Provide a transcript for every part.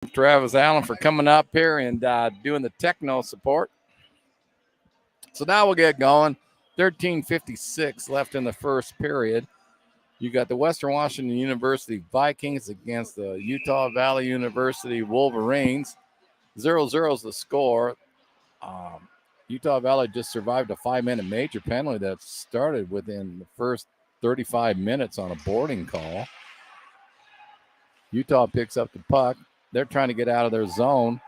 Travis Allen for coming up here and doing the techno support. So now we'll get going. 13:56 left in the first period. You got the Western Washington University Vikings against the Utah Valley University Wolverines. 0-0 is the score. Utah Valley just survived a 5-minute major penalty that started within the first 35 minutes on a boarding call. Utah picks up the puck. They're trying to get out of their zone.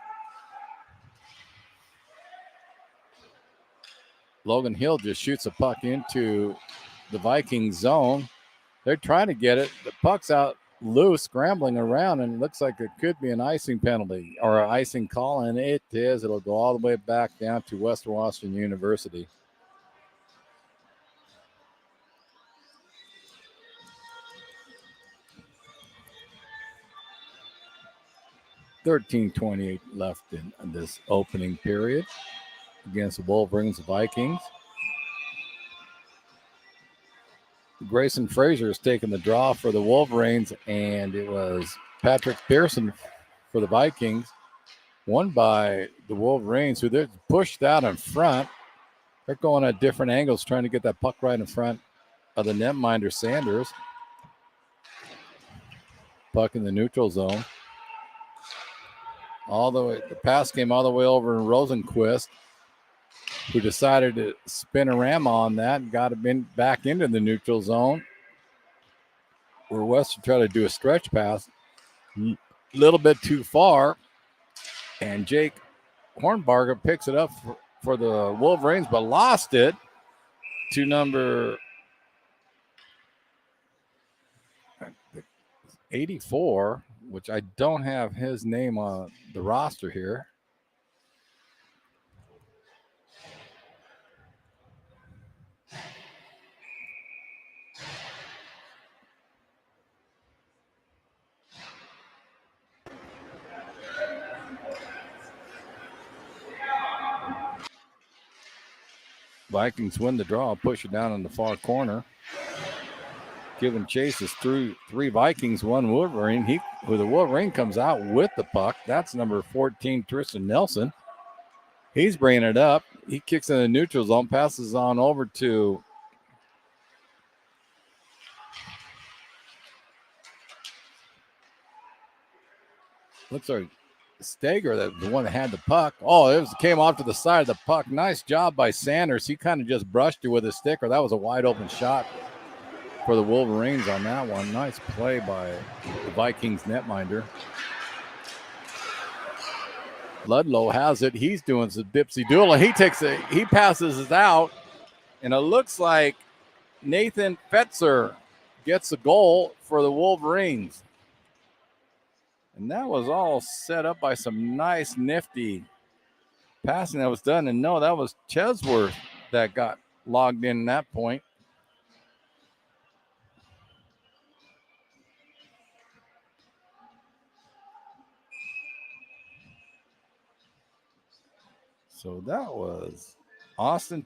Logan Hill just shoots a puck into the Viking zone. They're trying to get it. The puck's out loose, scrambling around, and it looks like it could be an icing penalty or an icing call, and it is. It'll go all the way back down to Western Washington University. $13:28 left in this opening period against the Wolverines Vikings. Grayson Frazier has taken the draw for the Wolverines, and it was Patrick Pearson for the Vikings. Won by the Wolverines, who they're pushed out in front. They're going at different angles, trying to get that puck right in front of the netminder Sanders. Puck in the neutral zone. All the way, the pass came all the way over in Rosenquist, who decided to spin a ram on that and got it back into the neutral zone, where Western tried to do a stretch pass a little bit too far, and Jake Hornbarger picks it up for the Wolverines, but lost it to number 84, which I don't have his name on the roster here. Vikings win the draw, push it down in the far corner. Giving chase is through three Vikings, one Wolverine. The Wolverine comes out with the puck. That's number 14, Tristan Nelson. He's bringing it up. He kicks in the neutral zone, passes on over to looks like Steger, that the one that had the puck. Oh, came off to the side of the puck. Nice job by Sanders. He kind of just brushed it with his stick, or that was a wide open shot for the Wolverines on that one. Nice play by the Vikings netminder. Ludlow has it. He's doing some dipsy doodle. He passes it out, and it looks like Nathan Fetzer gets a goal for the Wolverines. And that was all set up by some nice, nifty passing that was done. And no, that was Chesworth that got logged in that point. So that was Austin.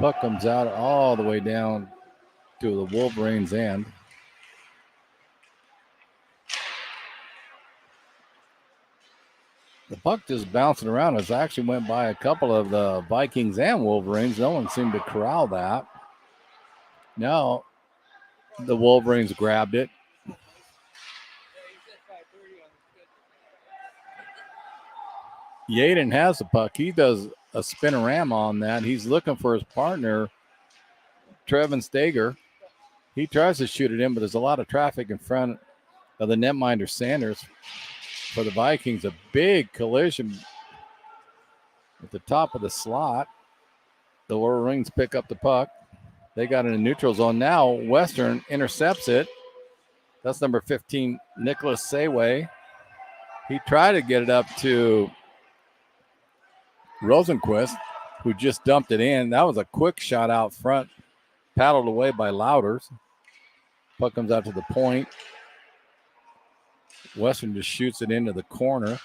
Puck comes out all the way down to the Wolverines' end. The puck just bouncing around. It actually went by a couple of the Vikings and Wolverines. No one seemed to corral that. Now the Wolverines grabbed it. Yaden has the puck. He does a spinorama on that. He's looking for his partner, Trevin Stager. He tries to shoot it in, but there's a lot of traffic in front of the netminder Sanders for the Vikings. A big collision at the top of the slot. The Wolverines pick up the puck. They got in a neutral zone. Now Western intercepts it. That's number 15, Nicholas Sayway. He tried to get it up to Rosenquist, who just dumped it in. That was a quick shot out front, paddled away by Louders. Puck comes out to the point. Western just shoots it into the corner.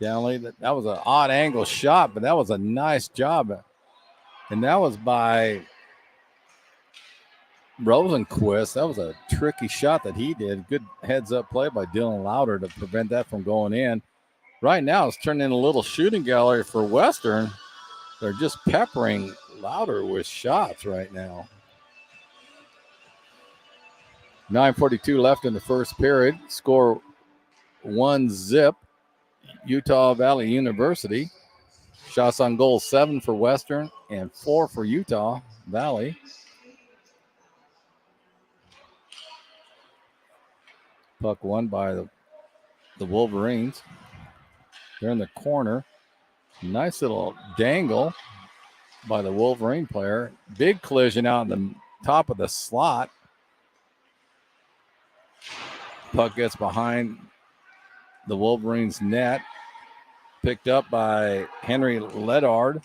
Downley, that was an odd angle shot, but that was a nice job. And that was by Rosenquist. That was a tricky shot that he did. Good heads-up play by Dylan Louder to prevent that from going in. Right now, it's turning into a little shooting gallery for Western. They're just peppering Louder with shots right now. 9:42 left in the first period. Score 1-0. Utah Valley University. Shots on goal 7 for Western and 4 for Utah Valley. Puck won by the Wolverines. They're in the corner. Nice little dangle by the Wolverine player. Big collision out in the top of the slot. Puck gets behind the Wolverines' net. Picked up by Henry Ledard.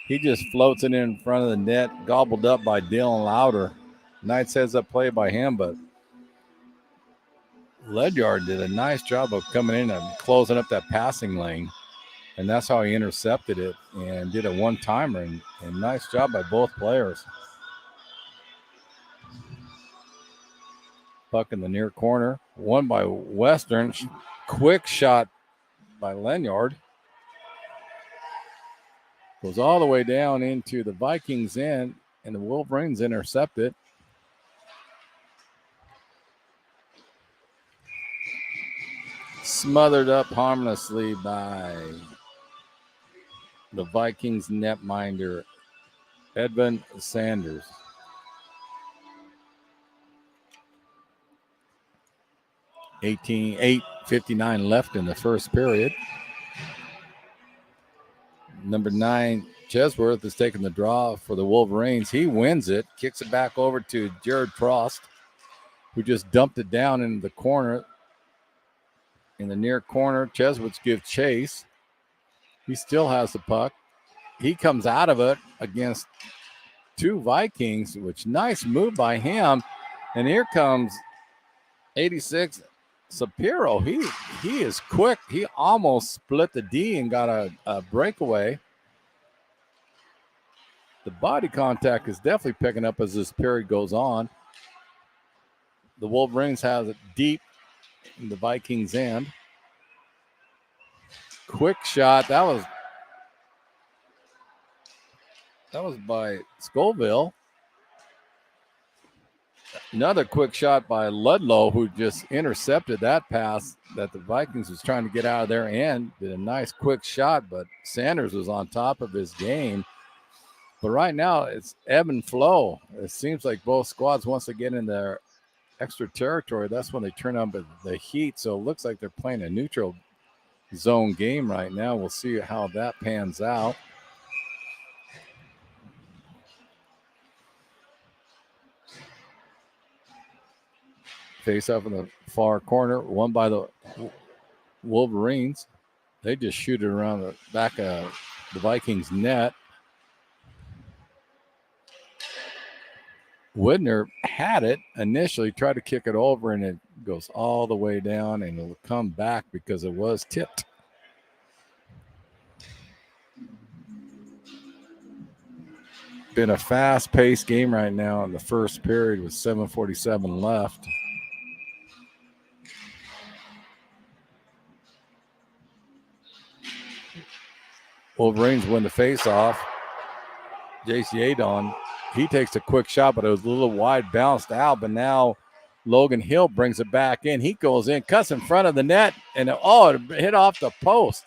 He just floats it in front of the net, gobbled up by Dylan Louder. Nice heads-up play by him, but Ledyard did a nice job of coming in and closing up that passing lane. And that's how he intercepted it and did a one-timer. And nice job by both players. Puck in the near corner. Won by Western. Quick shot by Ledyard. Goes all the way down into the Vikings' end, and the Wolverines intercept it. Smothered up harmlessly by the Vikings netminder, Edvin Sanders. $8:59 left in the first period. Number 9, Chesworth, is taking the draw for the Wolverines. He wins it, kicks it back over to Jared Prost, who just dumped it down into the corner. In the near corner, Chesworth gives chase. He still has the puck. He comes out of it against 2 Vikings, which nice move by him. And here comes 86 Sapiro. He is quick. He almost split the D and got a breakaway. The body contact is definitely picking up as this period goes on. The Wolverines have it deep in the Vikings' end. Quick shot. That was by Scoville. Another quick shot by Ludlow, who just intercepted that pass that the Vikings was trying to get out of their end. Did a nice quick shot, but Sanders was on top of his game. But right now, it's ebb and flow. It seems like both squads, once they get in their extra territory, that's when they turn up the heat. So it looks like they're playing a neutral zone game right now. We'll see how that pans out. Face up in the far corner, won by the Wolverines. They just shoot it around the back of the Vikings' net. Widner had it initially, tried to kick it over, and it goes all the way down, and it'll come back because it was tipped. been a fast-paced game right now in the first period with 7:47 left. Wolverines win the face-off. JC Adon, he takes a quick shot, but it was a little wide, bounced out. But now Logan Hill brings it back in. He goes in, cuts in front of the net, and it hit off the post.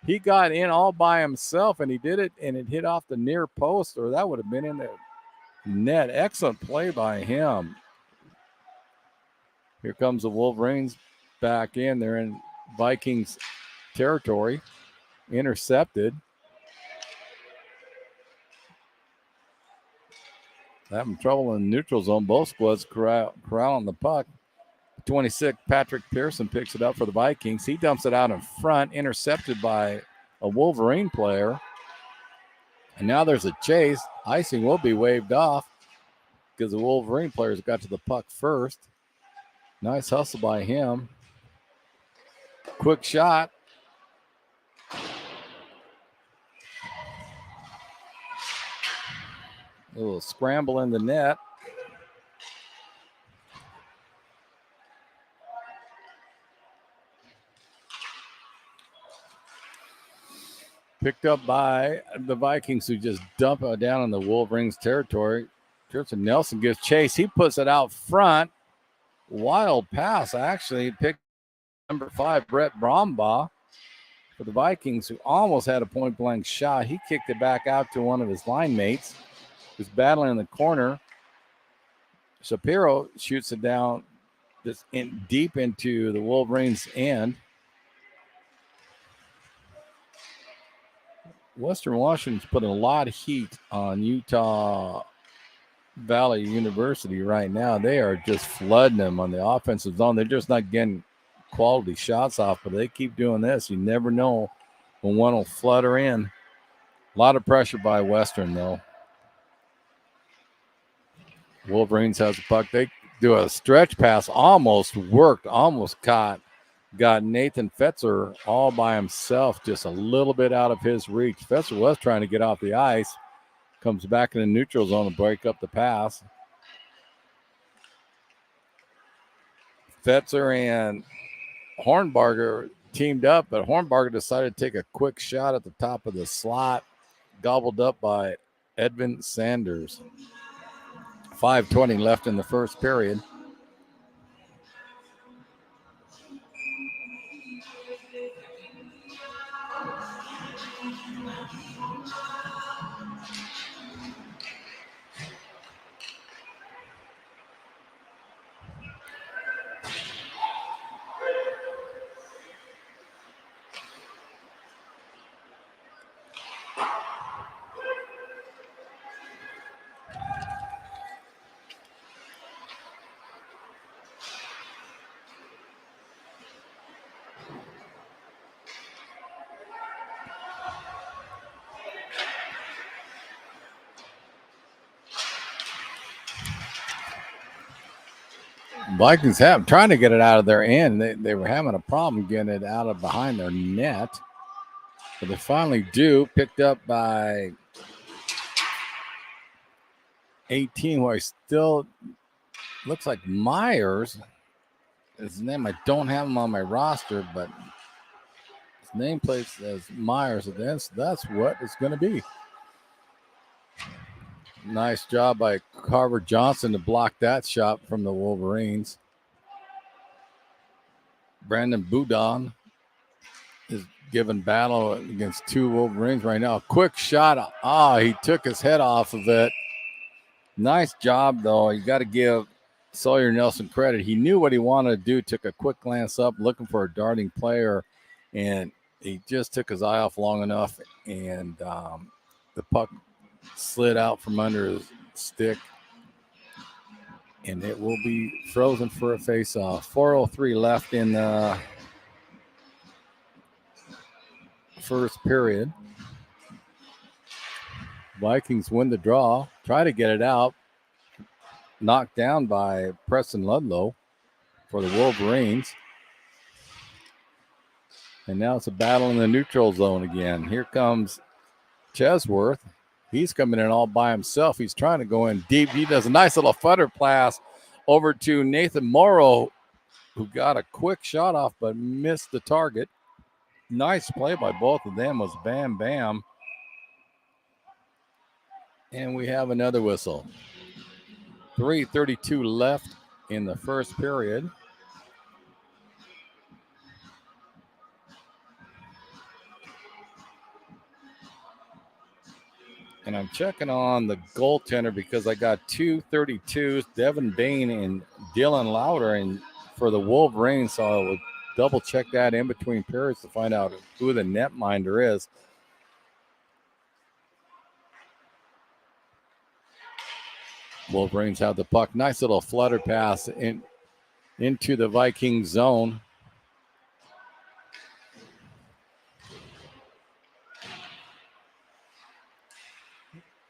He got in all by himself, and he did it, and it hit off the near post, or that would have been in the net. Excellent play by him. Here comes the Wolverines back in. They're in Vikings territory. Intercepted. Having trouble in the neutral zone. Both squads corralling the puck. 26, Patrick Pearson picks it up for the Vikings. He dumps it out in front, intercepted by a Wolverine player. And now there's a chase. Icing will be waved off because the Wolverine players got to the puck first. Nice hustle by him. Quick shot. A little scramble in the net. Picked up by the Vikings, who just dump it down in the Wolverines territory. Tristan Nelson gives chase. He puts it out front. Wild pass, actually. Picked number 5, Brett Brombaugh, for the Vikings, who almost had a point-blank shot. He kicked it back out to one of his line mates, who's battling in the corner. Shapiro shoots it down just deep into the Wolverines' end. Western Washington's putting a lot of heat on Utah Valley University right now. They are just flooding them on the offensive zone. They're just not getting quality shots off, but they keep doing this. You never know when one will flutter in. A lot of pressure by Western, though. Wolverines has the puck. They do a stretch pass, almost worked, almost caught. Got Nathan Fetzer all by himself, just a little bit out of his reach. Fetzer was trying to get off the ice. Comes back in the neutral zone to break up the pass. Fetzer and Hornbarger teamed up, but Hornbarger decided to take a quick shot at the top of the slot. Gobbled up by Edvin Sanders. 5:20 left in the first period. Vikings trying to get it out of their end. They were having a problem getting it out of behind their net. But they finally do. Picked up by 18, who I still looks like Myers. His name, I don't have him on my roster, but his nameplate says Myers. That's what it's going to be. Nice job by Carver Johnson to block that shot from the Wolverines. Brandon Boudon is giving battle against 2 Wolverines right now. Quick shot. He took his head off of it. Nice job, though. You got to give Sawyer Nelson credit. He knew what he wanted to do, took a quick glance up, looking for a darting player, and he just took his eye off long enough, and the puck slid out from under his stick, and it will be frozen for a face-off. 4:03 left in the first period. Vikings win the draw, try to get it out. Knocked down by Preston Ludlow for the Wolverines. And now it's a battle in the neutral zone again. Here comes Chesworth. He's coming in all by himself. He's trying to go in deep. He does a nice little flutter pass over to Nathan Morrow, who got a quick shot off but missed the target. Nice play by both of them. Was bam, bam. And we have another whistle. 3:32 left in the first period. And I'm checking on the goaltender because I got 2 32s, Devin Bain and Dylan Lauder, and for the Wolverines. So I will double check that in between periods to find out who the netminder is. Wolverines have the puck. Nice little flutter pass into the Viking zone.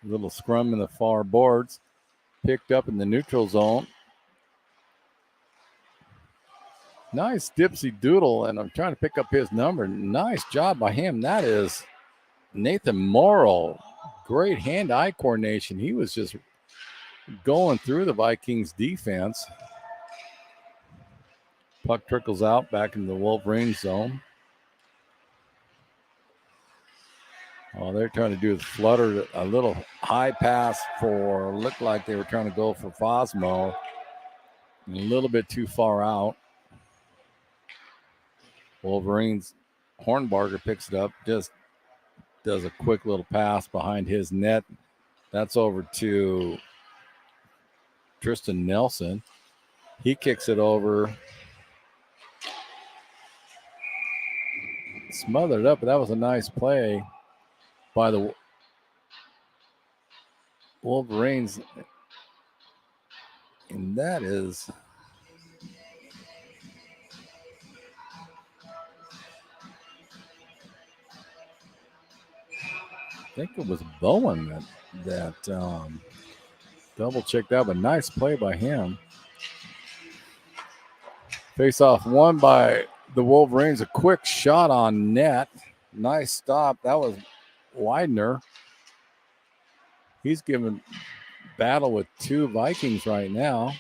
Little scrum in the far boards. Picked up in the neutral zone. Nice dipsy doodle, and I'm trying to pick up his number. Nice job by him. That is Nathan Morrow. Great hand-eye coordination. He was just going through the Vikings defense. Puck trickles out back into the Wolverine zone. Oh, they're trying to do is flutter a little high pass for, looked like they were trying to go for Fosmo. A little bit too far out. Wolverines, Hornbarger picks it up, just does a quick little pass behind his net. That's over to Tristan Nelson. He kicks it over. Smothered up, but that was a nice play by the Wolverines. And that is I think it was Bowen that double checked that, but nice play by him. Face off won by the Wolverines. A quick shot on net. Nice stop. That was Widener. He's giving battle with two Vikings right now.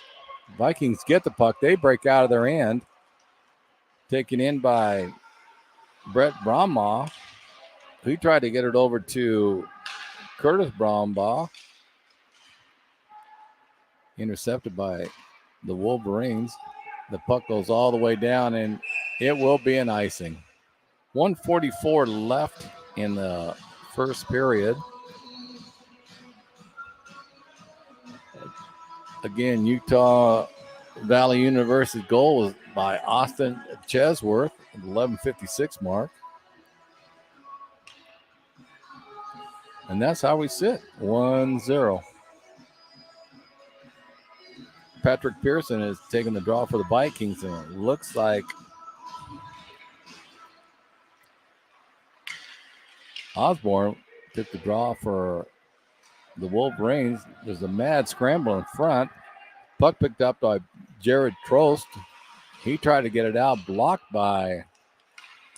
Vikings get the puck. They break out of their end. Taken in by Brett Brahma. He tried to get it over to Curtis Brombaugh. Intercepted by the Wolverines. The puck goes all the way down, and it will be an icing. 1:44 left in the first period. Again, Utah Valley University goal was by Austin Chesworth at the 11:56 mark. And that's how we sit, 1-0. Patrick Pearson is taking the draw for the Vikings, and it looks like Osborne took the draw for the Wolverines. There's a mad scramble in front. Puck picked up by Jared Trost. He tried to get it out, blocked by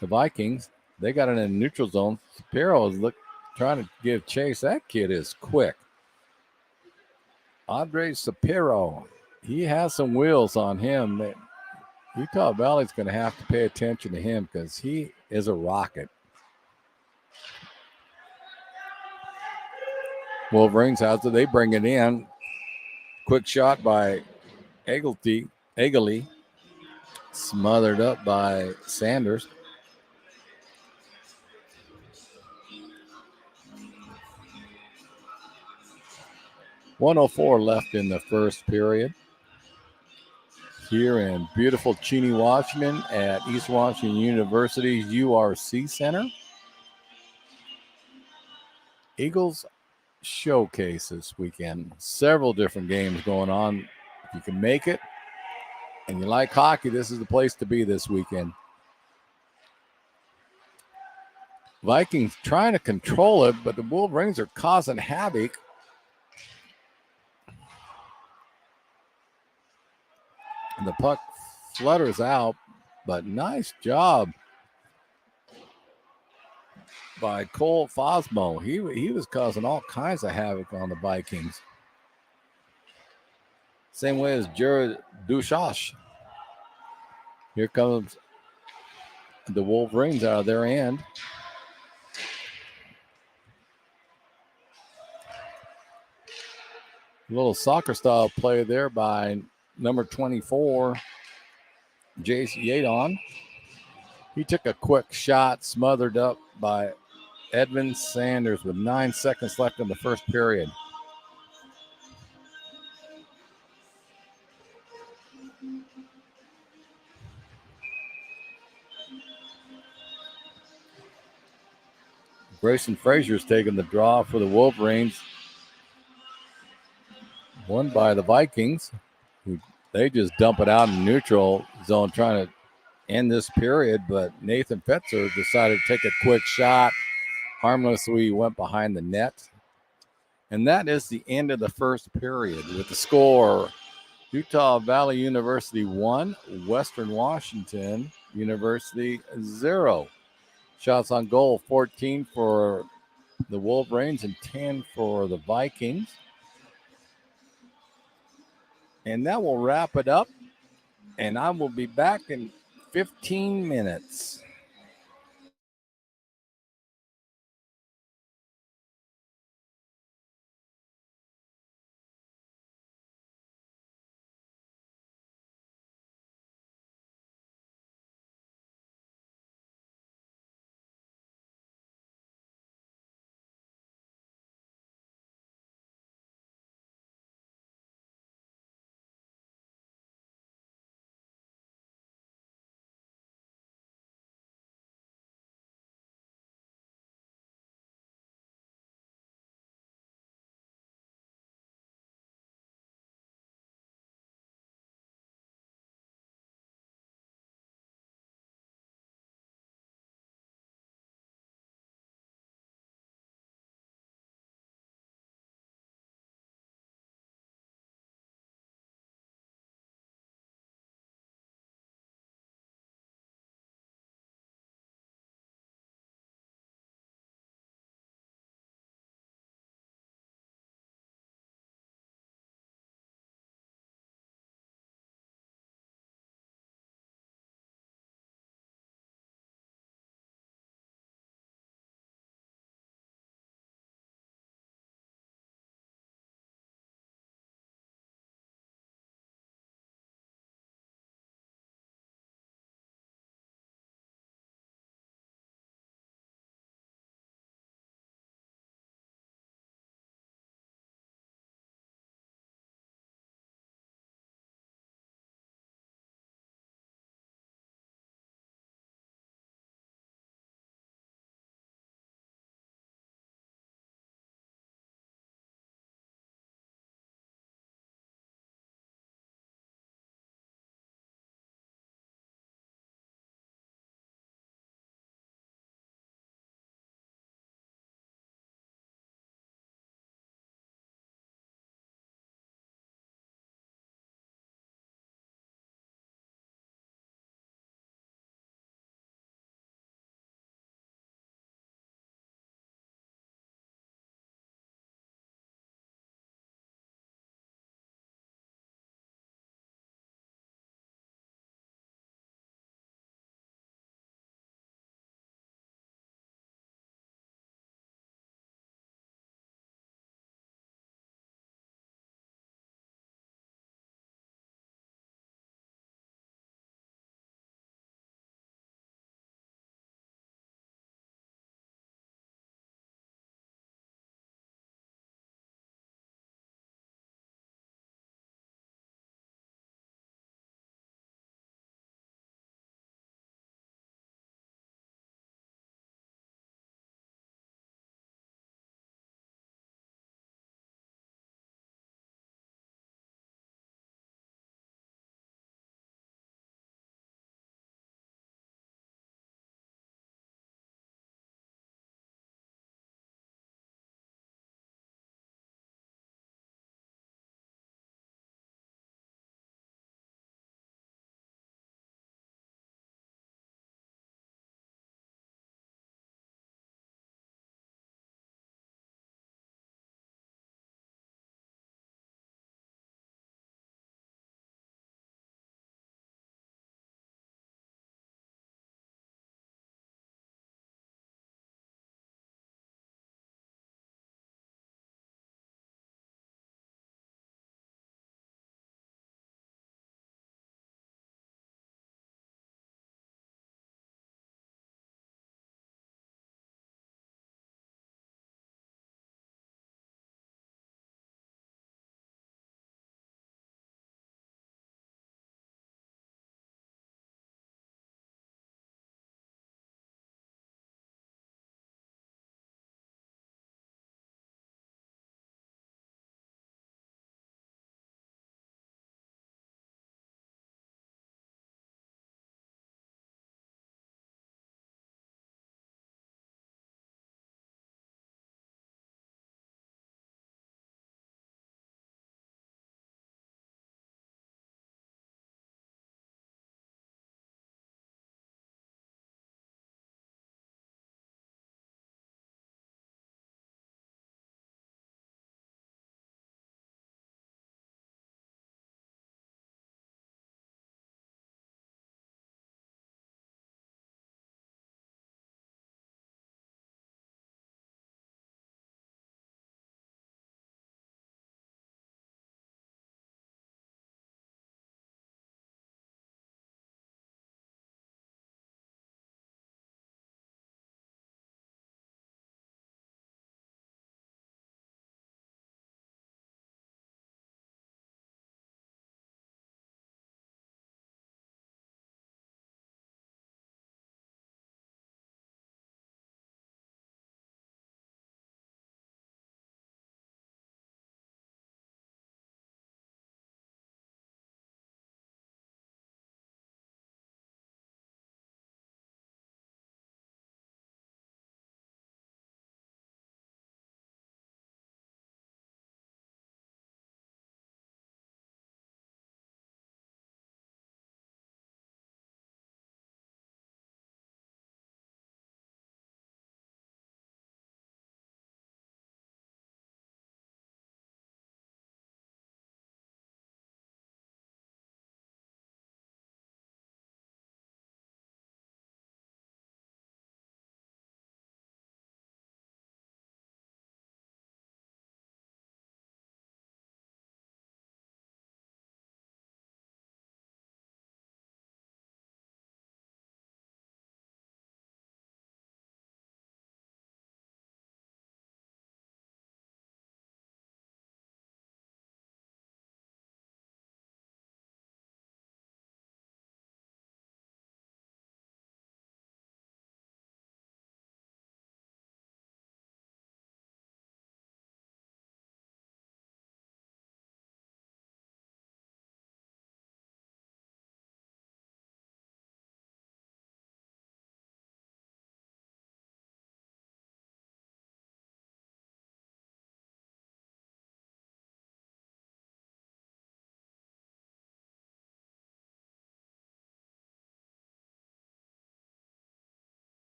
the Vikings. They got it in the neutral zone. Shapiro is trying to give chase. That kid is quick. Andre Shapiro. He has some wheels on him. Utah Valley's going to have to pay attention to him because he is a rocket. Wolverines has it. They bring it in. Quick shot by Eagley. Smothered up by Sanders. .104 left in the first period. Here in beautiful Cheney, Washington at East Washington University's URC Center. Eagles showcase this weekend. Several different games going on. If you can make it and you like hockey, this is the place to be this weekend. Vikings trying to control it, but the Wolverines are causing havoc. And the puck flutters out, but nice job by Cole Fosmo. He was causing all kinds of havoc on the Vikings. Same way as Jared Dushash. Here comes the Wolverines out of their end. A little soccer style play there by number 24, Jace Yadon. He took a quick shot, smothered up by Edmund Sanders with 9 seconds left in the first period. Grayson Frazier's taking the draw for the Wolverines. Won by the Vikings. They just dump it out in neutral zone trying to end this period, but Nathan Fetzer decided to take a quick shot. Harmlessly went behind the net. And that is the end of the first period with the score. Utah Valley University 1, Western Washington University 0. Shots on goal, 14 for the Wolverines and 10 for the Vikings. And that will wrap it up. And I will be back in 15 minutes.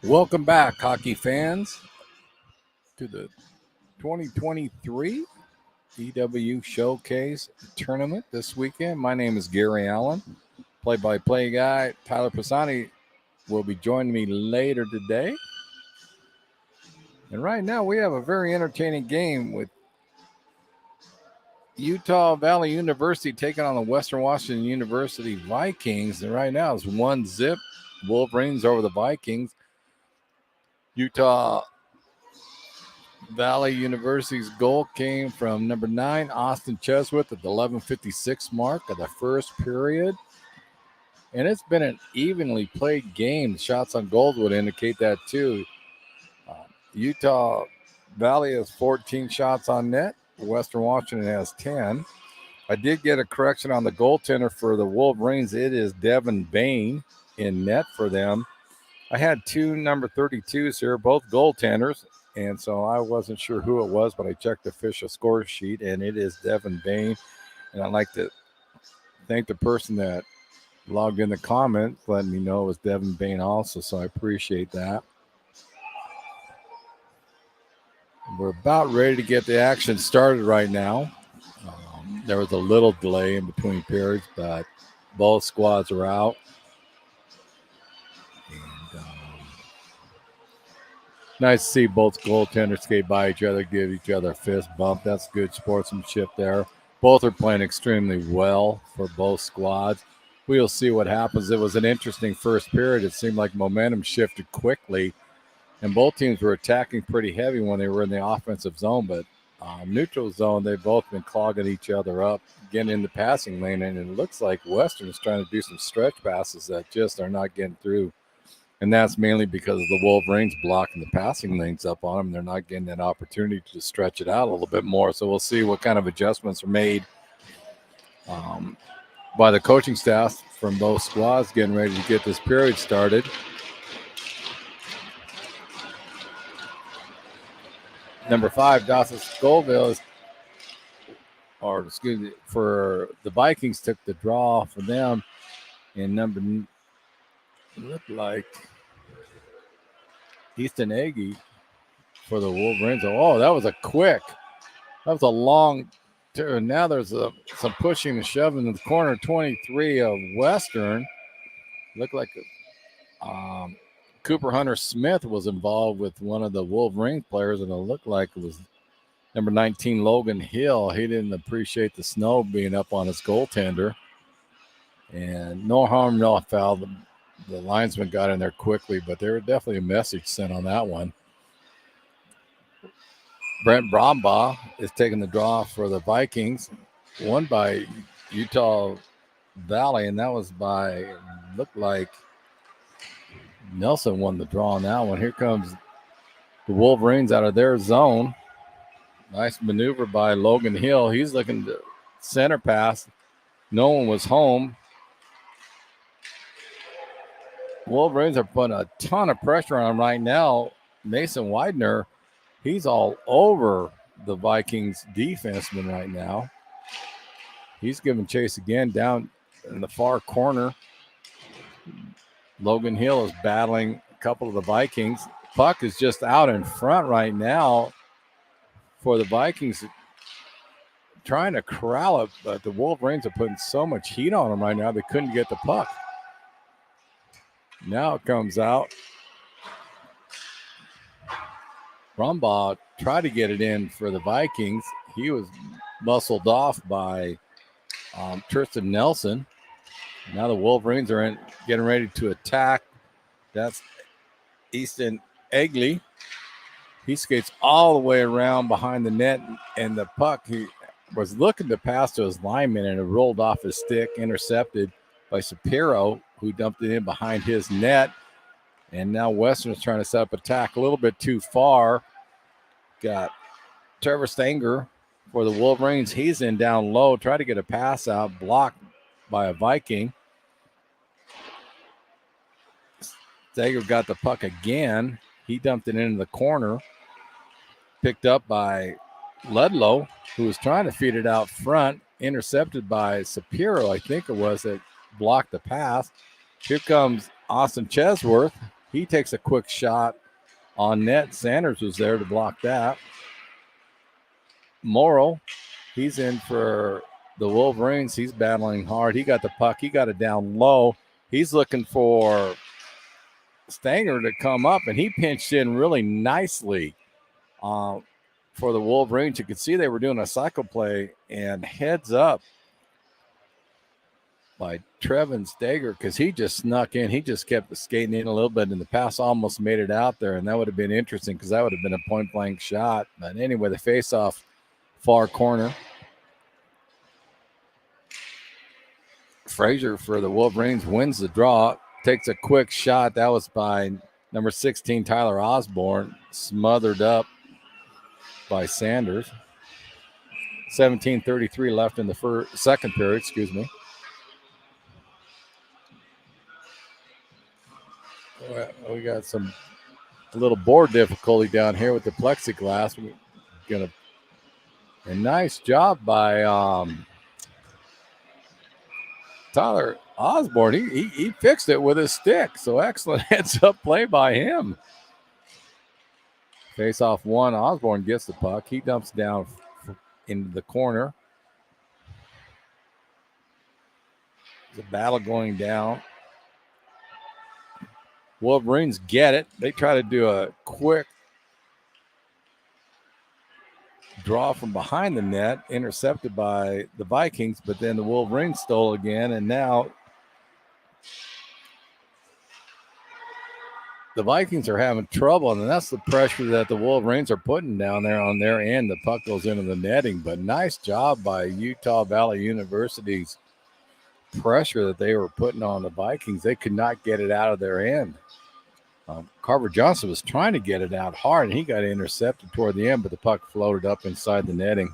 Welcome back, hockey fans, to the 2023 EW Showcase Tournament this weekend. My name is Gary Allen. Play-by-play guy Tyler Pisani will be joining me later today. And right now we have a very entertaining game with Utah Valley University taking on the Western Washington University Vikings. And right now it's 1-0 Wolverines over the Vikings. Utah Valley University's goal came from number 9, Austin Cheswith, at the 11:56 mark of the first period. And it's been an evenly played game. Shots on goals would indicate that too. Utah Valley has 14 shots on net. Western Washington has 10. I did get a correction on the goaltender for the Wolverines. It is Devin Bain in net for them. I had two number 32s here, both goaltenders, and so I wasn't sure who it was, but I checked the official score sheet, and it is Devin Bain. And I'd like to thank the person that logged in the comments, letting me know it was Devin Bain also, so I appreciate that. We're about ready to get the action started right now. There was a little delay in between periods, but both squads are out. And nice to see both goaltenders skate by each other, give each other a fist bump. That's good sportsmanship there. Both are playing extremely well for both squads. We'll see what happens. It was an interesting first period. It seemed like momentum shifted quickly, and both teams were attacking pretty heavy when they were in the offensive zone, but neutral zone, they've both been clogging each other up, getting in the passing lane, and it looks like Western is trying to do some stretch passes that just are not getting through. And that's mainly because of the Wolverines blocking the passing lanes up on them. They're not getting that opportunity to stretch it out a little bit more. So we'll see what kind of adjustments are made by the coaching staff from both squads getting ready to get this period started. Number 5, Dawson Scoville, for the Vikings, took the draw for them. And looked like Easton Agee for the Wolverines. Oh, that was a long turn. Now there's some pushing and shoving in the corner. 23 of Western. Looked like Cooper Hunter Smith was involved with one of the Wolverine players, and it looked like it was number 19, Logan Hill. He didn't appreciate the snow being up on his goaltender. And no harm, no foul. The linesman got in there quickly, but there was definitely a message sent on that one. Brent Brombaugh is taking the draw for the Vikings, won by Utah Valley, and that was looked like Nelson won the draw on that one. Here comes the Wolverines out of their zone. Nice maneuver by Logan Hill. He's looking to center pass. No one was home. Wolverines are putting a ton of pressure on him right now. Mason Widener, he's all over the Vikings defenseman right now. He's giving chase again down in the far corner. Logan Hill is battling a couple of the Vikings. Puck is just out in front right now for the Vikings, trying to corral it, but the Wolverines are putting so much heat on them right now they couldn't get the puck. Now it comes out. Brombaugh tried to get it in for the Vikings. He was muscled off by Tristan Nelson. Now the Wolverines are getting ready to attack. That's Easton Egley. He skates all the way around behind the net, and the puck, he was looking to pass to his lineman, and it rolled off his stick, intercepted by Shapiro, who dumped it in behind his net. And now Western is trying to set up attack a little bit too far. Got Trevor Stanger for the Wolverines. He's in down low, try to get a pass out, blocked by a Viking. Stanger got the puck again. He dumped it into the corner. Picked up by Ludlow, who was trying to feed it out front. Intercepted by Shapiro, I think it was, that blocked the pass. Here comes Austin Chesworth. He takes a quick shot on net. Sanders was there to block that. Morrow, he's in for the Wolverines. He's battling hard. He got the puck. He got it down low. He's looking for Stanger to come up, and he pinched in really nicely for the Wolverines. You could see they were doing a cycle play, and heads up by Trevin Stager because he just snuck in. He just kept skating in a little bit, and the pass almost made it out there, and that would have been interesting because that would have been a point-blank shot. But anyway, the face-off far corner. Frazier for the Wolverines wins the draw, takes a quick shot. That was by number 16, Tyler Osborne, smothered up by Sanders. 17:33 left in the second period, excuse me. We got a little board difficulty down here with the plexiglass. We're gonna a nice job by Tyler Osborne. He fixed it with his stick. So excellent heads-up play by him. Face-off one. Osborne gets the puck. He dumps down into the corner. There's a battle going down. Wolverines get it. They try to do a quick draw from behind the net, intercepted by the Vikings, but then the Wolverines stole again, and now the Vikings are having trouble, and that's the pressure that the Wolverines are putting down there on their end. The puck goes into the netting, but nice job by Utah Valley University's pressure that they were putting on the Vikings. They could not get it out of their end. Carver Johnson was trying to get it out hard, and he got intercepted toward the end, but the puck floated up inside the netting.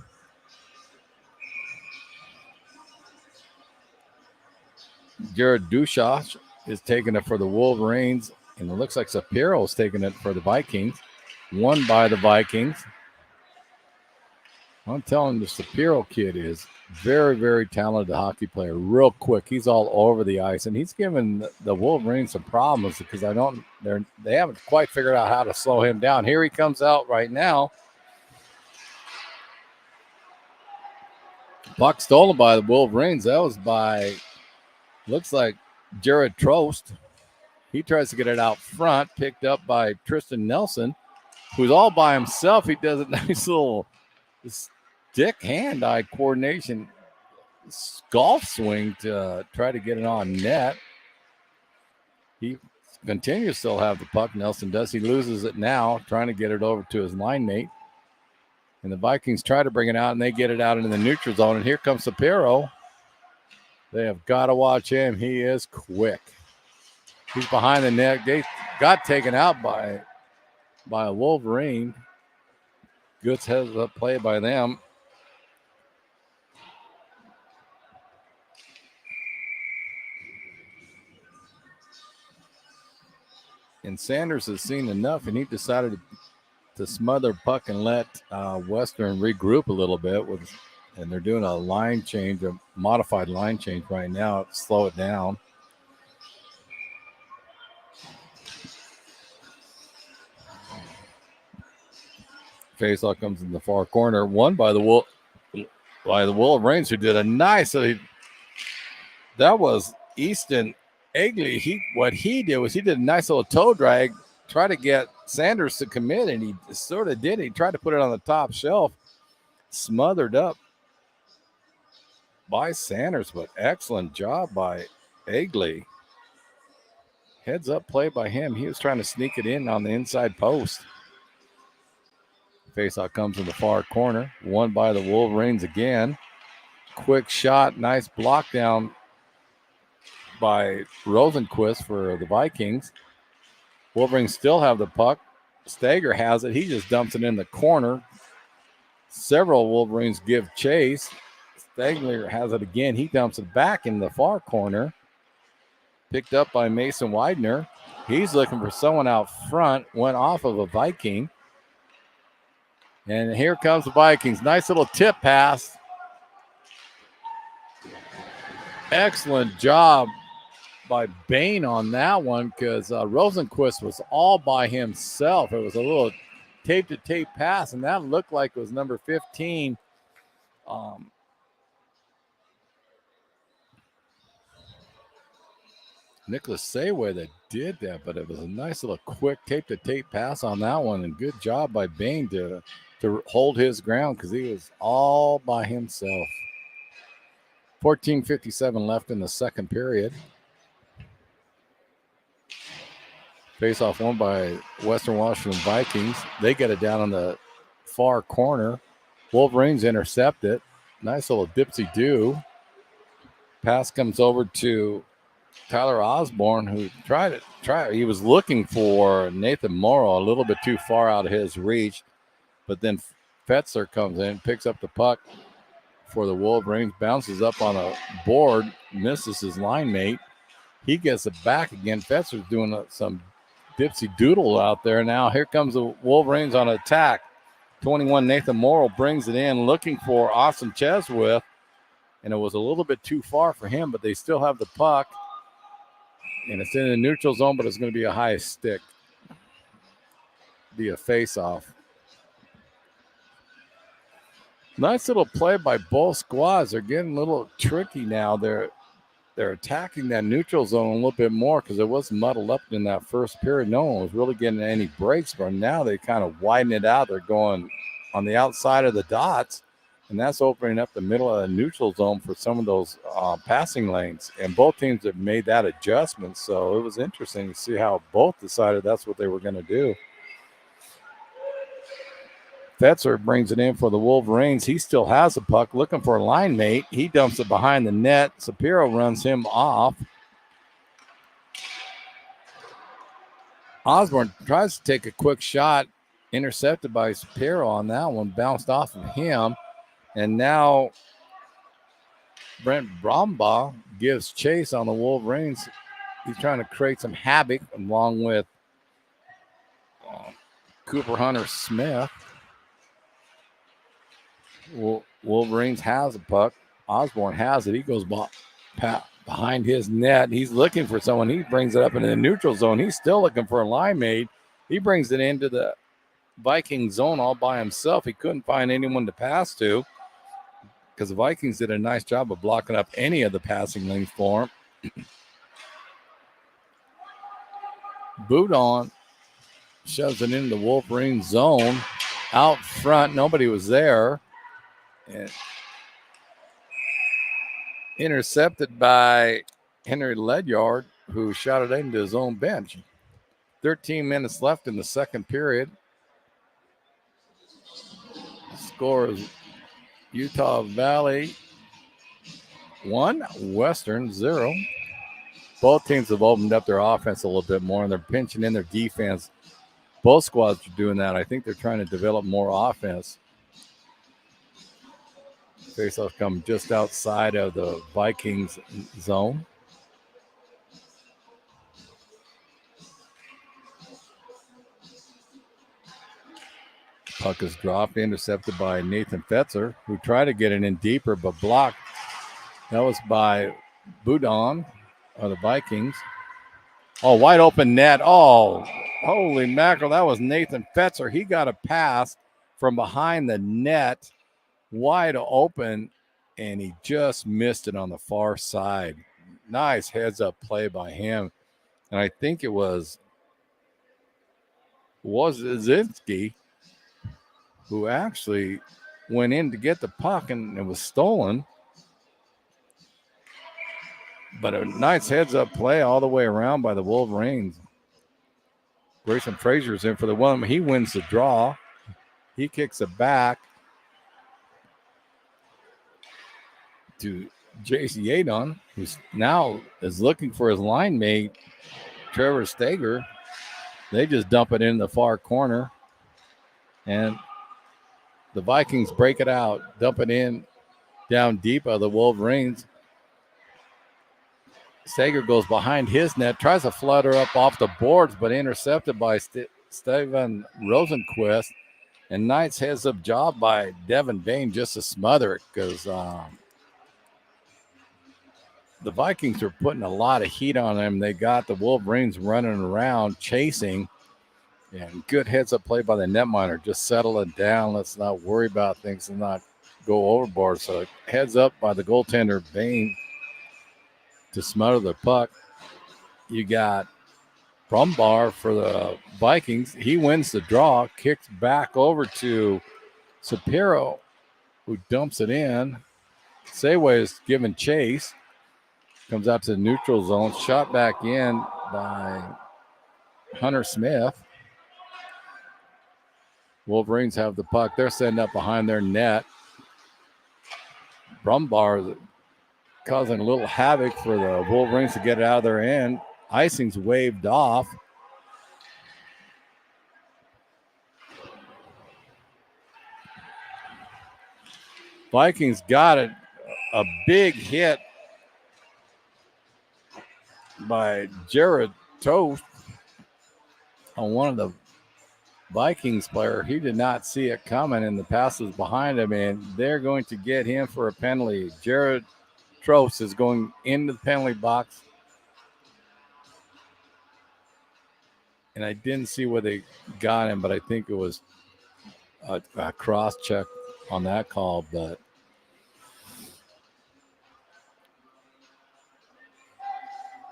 Jared Dushas is taking it for the Wolverines, and it looks like Sapiro is taking it for the Vikings. Won by the Vikings. I'm telling you, the Sapiro kid is very, very talented hockey player. Real quick, he's all over the ice, and he's given the Wolverines some problems because they haven't quite figured out how to slow him down. Here he comes out right now. Puck stolen by the Wolverines. That was by, looks like Jared Trost. He tries to get it out front, picked up by Tristan Nelson, who's all by himself. He does a nice little stick hand-eye coordination golf swing to try to get it on net. He continues to still have the puck. Nelson does. He loses it now, trying to get it over to his line mate. And the Vikings try to bring it out, and they get it out into the neutral zone. And here comes Sapiro. They have got to watch him. He is quick. He's behind the net. They got taken out by a Wolverine. Good heads-up play by them. And Sanders has seen enough, and he decided to smother puck and let Western regroup a little bit. And they're doing a line change, a modified line change right now to slow it down. Faceoff comes in the far corner, won by the Wolverines, who did a nice. That was Easton Egley. What he did was he did a nice little toe drag, try to get Sanders to commit, and he sort of did. He tried to put it on the top shelf, smothered up by Sanders, but excellent job by Egley. Heads up play by him. He was trying to sneak it in on the inside post. Faceoff comes in the far corner, won by the Wolverines again. Quick shot, nice block down by Rosenquist for the Vikings. Wolverines still have the puck. Stager has it. He just dumps it in the corner. Several Wolverines give chase. Stager has it again. He dumps it back in the far corner. Picked up by Mason Widener. He's looking for someone out front. Went off of a Viking. And here comes the Vikings. Nice little tip pass. Excellent job by Bain on that one because Rosenquist was all by himself. It was a little tape-to-tape pass, and that looked like it was number 15. Nicholas Sayway that did that, but it was a nice little quick tape-to-tape pass on that one, and good job by Bain to hold his ground because he was all by himself. 14:57 left in the second period. Face-off won by Western Washington Vikings. They get it down on the far corner. Wolverines intercept it. Nice little dipsy-do. Pass comes over to Tyler Osborne, who he was looking for Nathan Morrow a little bit too far out of his reach, but then Fetzer comes in, picks up the puck for the Wolverines, bounces up on a board, misses his line mate. He gets it back again. Fetzer's doing some dipsy doodle out there. Now here comes the Wolverines on attack. 21 Nathan Morrow brings it in, looking for Austin Cheswith, and it was a little bit too far for him, but they still have the puck. And it's in the neutral zone, but it's going to be a high stick. Be a face-off. Nice little play by both squads. They're getting a little tricky now. They're attacking that neutral zone a little bit more because it was muddled up in that first period. No one was really getting any breaks, but now they kind of widen it out. They're going on the outside of the dots, and that's opening up the middle of the neutral zone for some of those passing lanes. And both teams have made that adjustment, so it was interesting to see how both decided that's what they were going to do. Fetzer brings it in for the Wolverines. He still has a puck, looking for a line mate. He dumps it behind the net. Sapiro runs him off. Osborne tries to take a quick shot, intercepted by Sapiro on that one, bounced off of him. And now Brent Brombaugh gives chase on the Wolverines. He's trying to create some havoc along with Cooper Hunter Smith. Wolverines has a puck. Osborne has it. He goes behind his net. He's looking for someone. He brings it up into the neutral zone. He's still looking for a line mate. He brings it into the Viking zone all by himself. He couldn't find anyone to pass to because the Vikings did a nice job of blocking up any of the passing lanes for him. Boudon shoves it into the Wolverine zone. Out front, nobody was there. And intercepted by Henry Ledyard, who shot it into his own bench. 13 minutes left in the second period. Score is Utah Valley 1, Western 0. Both teams have opened up their offense a little bit more, and they're pinching in their defense. Both squads are doing that. I think they're trying to develop more offense. Faceoff come just outside of the Vikings zone. Puck is dropped, intercepted by Nathan Fetzer, who tried to get it in deeper but blocked. That was by Boudon of the Vikings. Oh, wide open net. Oh, holy mackerel. That was Nathan Fetzer. He got a pass from behind the net, wide open, and he just missed it on the far side. Nice heads-up play by him. And I think it was Wazinski who actually went in to get the puck, and it was stolen. But a nice heads-up play all the way around by the Wolverines. Grayson Frazier's in for the one. He wins the draw. He kicks it back to J.C. Adon, who now is looking for his line mate, Trevor Stager. They just dump it in the far corner. And the Vikings break it out, dump it in down deep of the Wolverines. Stager goes behind his net, tries to flutter up off the boards, but intercepted by Steven Rosenquist. And nice heads-up job by Devin Bain just to smother it because the Vikings are putting a lot of heat on them. They got the Wolverines running around, chasing, and good heads-up play by the netminder. Just settle it down. Let's not worry about things and not go overboard. So heads up by the goaltender, Bain, to smother the puck. You got Brumbar for the Vikings. He wins the draw, kicks back over to Shapiro, who dumps it in. Sayway is given chase. Comes out to the neutral zone. Shot back in by Hunter Smith. Wolverines have the puck. They're setting up behind their net. Brumbar causing a little havoc for the Wolverines to get it out of their end. Icing's waved off. Vikings got it. A big hit by Jared Toast on one of the Vikings player. He did not see it coming, and the pass was behind him, and they're going to get him for a penalty. Jared Toast is going into the penalty box. And I didn't see where they got him, but I think it was a cross check on that call. But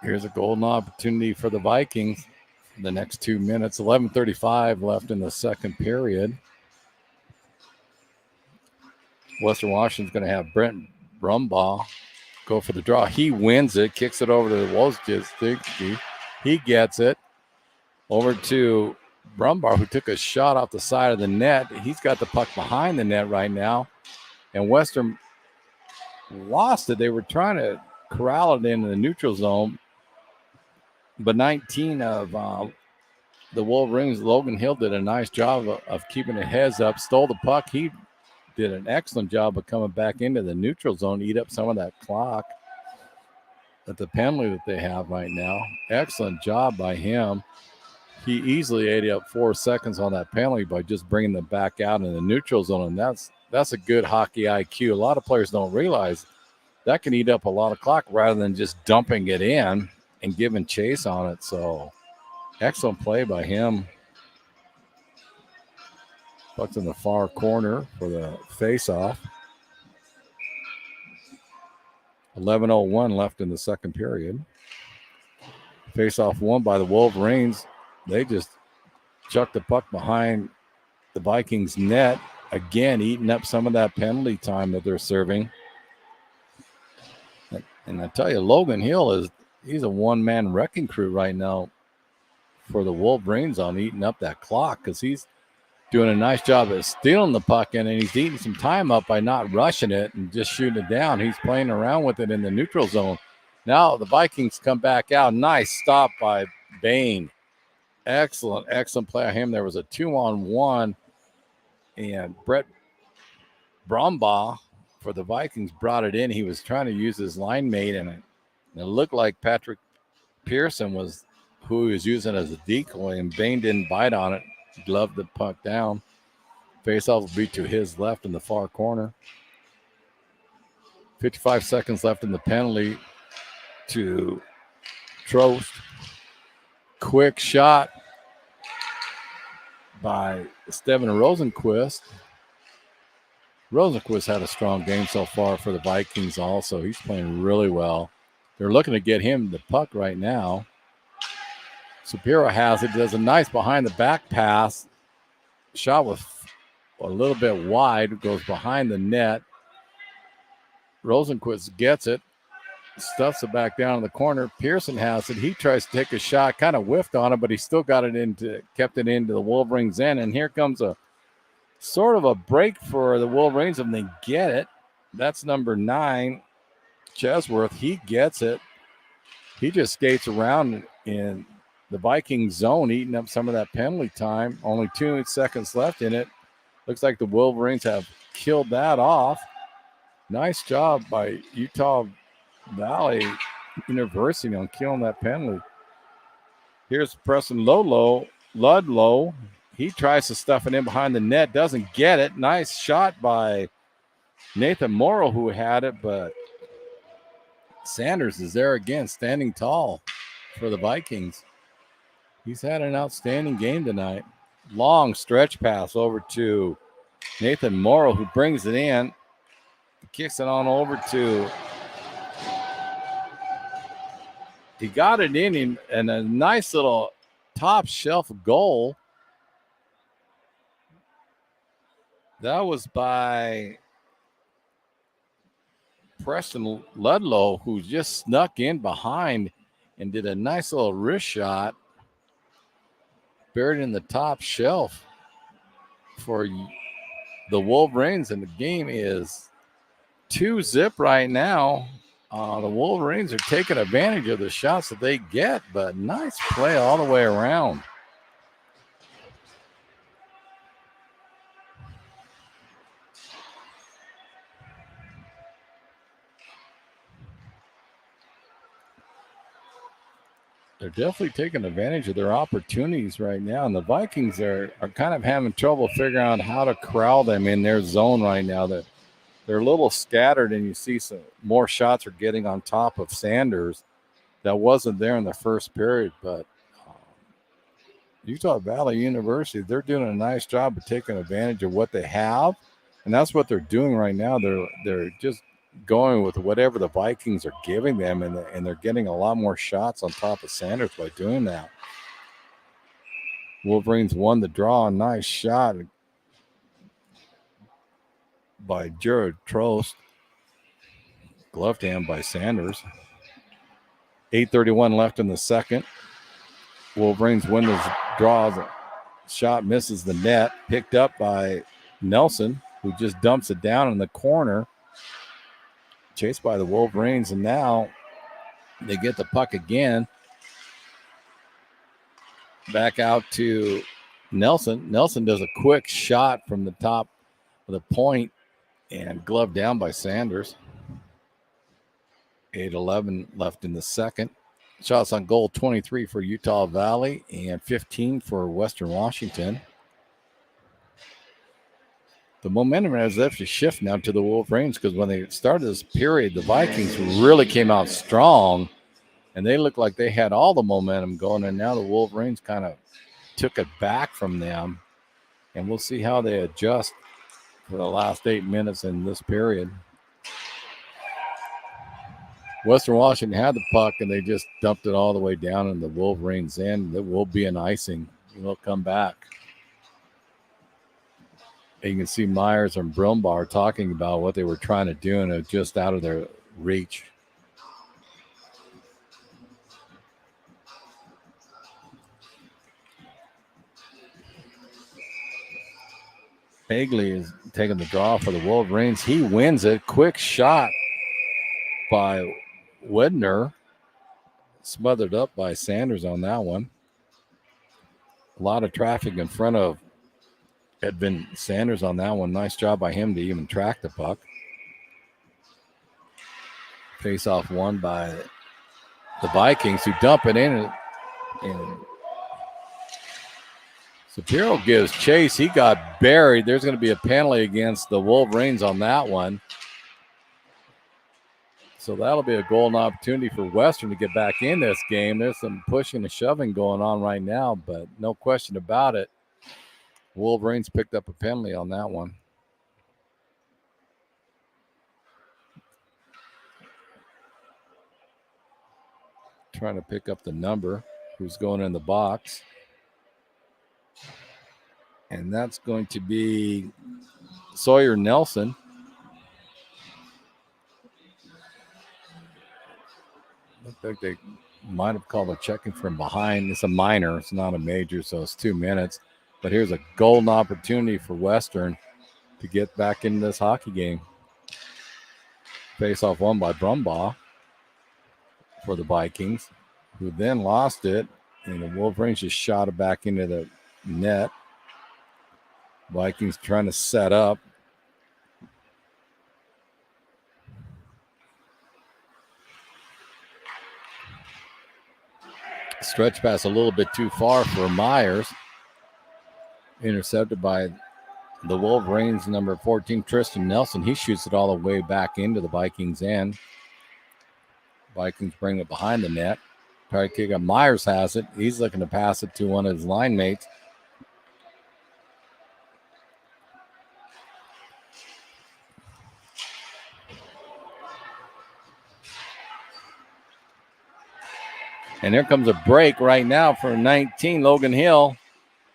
here's a golden opportunity for the Vikings for the next 2 minutes. 11:35 left in the second period. Western Washington's going to have Brent Brumbaugh go for the draw. He wins it, kicks it over to Wojcicki. He gets it over to Brumbar, who took a shot off the side of the net. He's got the puck behind the net right now. And Western lost it. They were trying to corral it into the neutral zone. But 19 of the Wolverines, Logan Hill, did a nice job of keeping the heads up, stole the puck. He did an excellent job of coming back into the neutral zone, eat up some of that clock at the penalty that they have right now. Excellent job by him. He easily ate up 4 seconds on that penalty by just bringing them back out in the neutral zone, and that's a good hockey IQ. A lot of players don't realize that can eat up a lot of clock rather than just dumping it in and giving chase on it. So excellent play by him. Puck's in the far corner for the face-off. 11:01 left in the second period. Face-off won by the Wolverines. They just chucked the puck behind the Vikings' net. Again, eating up some of that penalty time that they're serving. And I tell you, Logan Hill he's a one-man wrecking crew right now for the Wolverines on eating up that clock, because he's doing a nice job of stealing the puck in, and he's eating some time up by not rushing it and just shooting it down. He's playing around with it in the neutral zone. Now the Vikings come back out. Nice stop by Bain. Excellent play on him. There was a 2-on-1, and Brett Brumbaugh for the Vikings brought it in. He was trying to use his line mate, and it looked like Patrick Pearson was who he was using as a decoy, and Bain didn't bite on it. Gloved the puck down. Faceoff will be to his left in the far corner. 55 seconds left in the penalty to Trost. Quick shot by Steven Rosenquist. Rosenquist had a strong game so far for the Vikings also. He's playing really well. They're looking to get him the puck right now. Shapiro has it. Does a nice behind-the-back pass. Shot was a little bit wide. Goes behind the net. Rosenquist gets it. Stuffs it back down in the corner. Pearson has it. He tries to take a shot. Kind of whiffed on it, but he still got it kept it into the Wolverines' end. And here comes a sort of a break for the Wolverines, and they get it. That's number 9, Chesworth. He gets it. He just skates around in the Viking zone, eating up some of that penalty time. Only 2 seconds left in it. Looks like the Wolverines have killed that off. Nice job by Utah Valley University on killing that penalty. Here's Preston Ludlow. He tries to stuff it in behind the net, doesn't get it. Nice shot by Nathan Morrow, who had it, but Sanders is there again, standing tall for the Vikings. He's had an outstanding game tonight. Long stretch pass over to Nathan Morrow, who brings it in. Kicks it on over to. He got it in and a nice little top shelf goal. That was by Preston Ludlow, who just snuck in behind and did a nice little wrist shot. Buried in the top shelf for the Wolverines, and the game is 2-0 right now. The Wolverines are taking advantage of the shots that they get, but nice play all the way around. They're definitely taking advantage of their opportunities right now, and the Vikings are kind of having trouble figuring out how to corral them in their zone right now. They're a little scattered, and you see some more shots are getting on top of Sanders. That wasn't there in the first period, but Utah Valley University, they're doing a nice job of taking advantage of what they have, and that's what they're doing right now. They're just going with whatever the Vikings are giving them, and they're getting a lot more shots on top of Sanders by doing that. Wolverines won the draw. Nice shot by Jared Trost. Gloved hand by Sanders. 8:31 left in the second. Wolverines win the draw. Shot misses the net. Picked up by Nelson, who just dumps it down in the corner. Chased by the Wolverines, and now they get the puck again. Back out to Nelson. Nelson does a quick shot from the top of the point and gloved down by Sanders. 8:11 left in the second. Shots on goal, 23 for Utah Valley and 15 for Western Washington. The momentum has actually shifted now to the Wolverines, because when they started this period, the Vikings really came out strong, and they looked like they had all the momentum going, and now the Wolverines kind of took it back from them, and we'll see how they adjust for the last 8 minutes in this period. Western Washington had the puck, and they just dumped it all the way down in the Wolverines' end. It will be an icing. They'll come back. And you can see Myers and Brumbar talking about what they were trying to do, and it's just out of their reach. Hagley is taking the draw for the Wolverines. He wins it. Quick shot by Wedner. Smothered up by Sanders on that one. A lot of traffic in front of Edvin Sanders on that one. Nice job by him to even track the puck. Face-off won by the Vikings, who dump it in. And Shapiro gives chase. He got buried. There's going to be a penalty against the Wolverines on that one. So that'll be a golden opportunity for Western to get back in this game. There's some pushing and shoving going on right now, but no question about it. Wolverines picked up a penalty on that one. Trying to pick up the number who's going in the box. And that's going to be Sawyer Nelson. Looks like they might have called a checking from behind. It's a minor. It's not a major, so it's 2 minutes. But here's a golden opportunity for Western to get back into this hockey game. Face-off won by Brumbaugh for the Vikings, who then lost it, and the Wolverines just shot it back into the net. Vikings trying to set up. Stretch pass a little bit too far for Myers. Intercepted by the Wolverines, number 14, Tristan Nelson. He shoots it all the way back into the Vikings' end. Vikings bring it behind the net. Try to kick it. Myers has it. He's looking to pass it to one of his line mates. And there comes a break right now for 19, Logan Hill.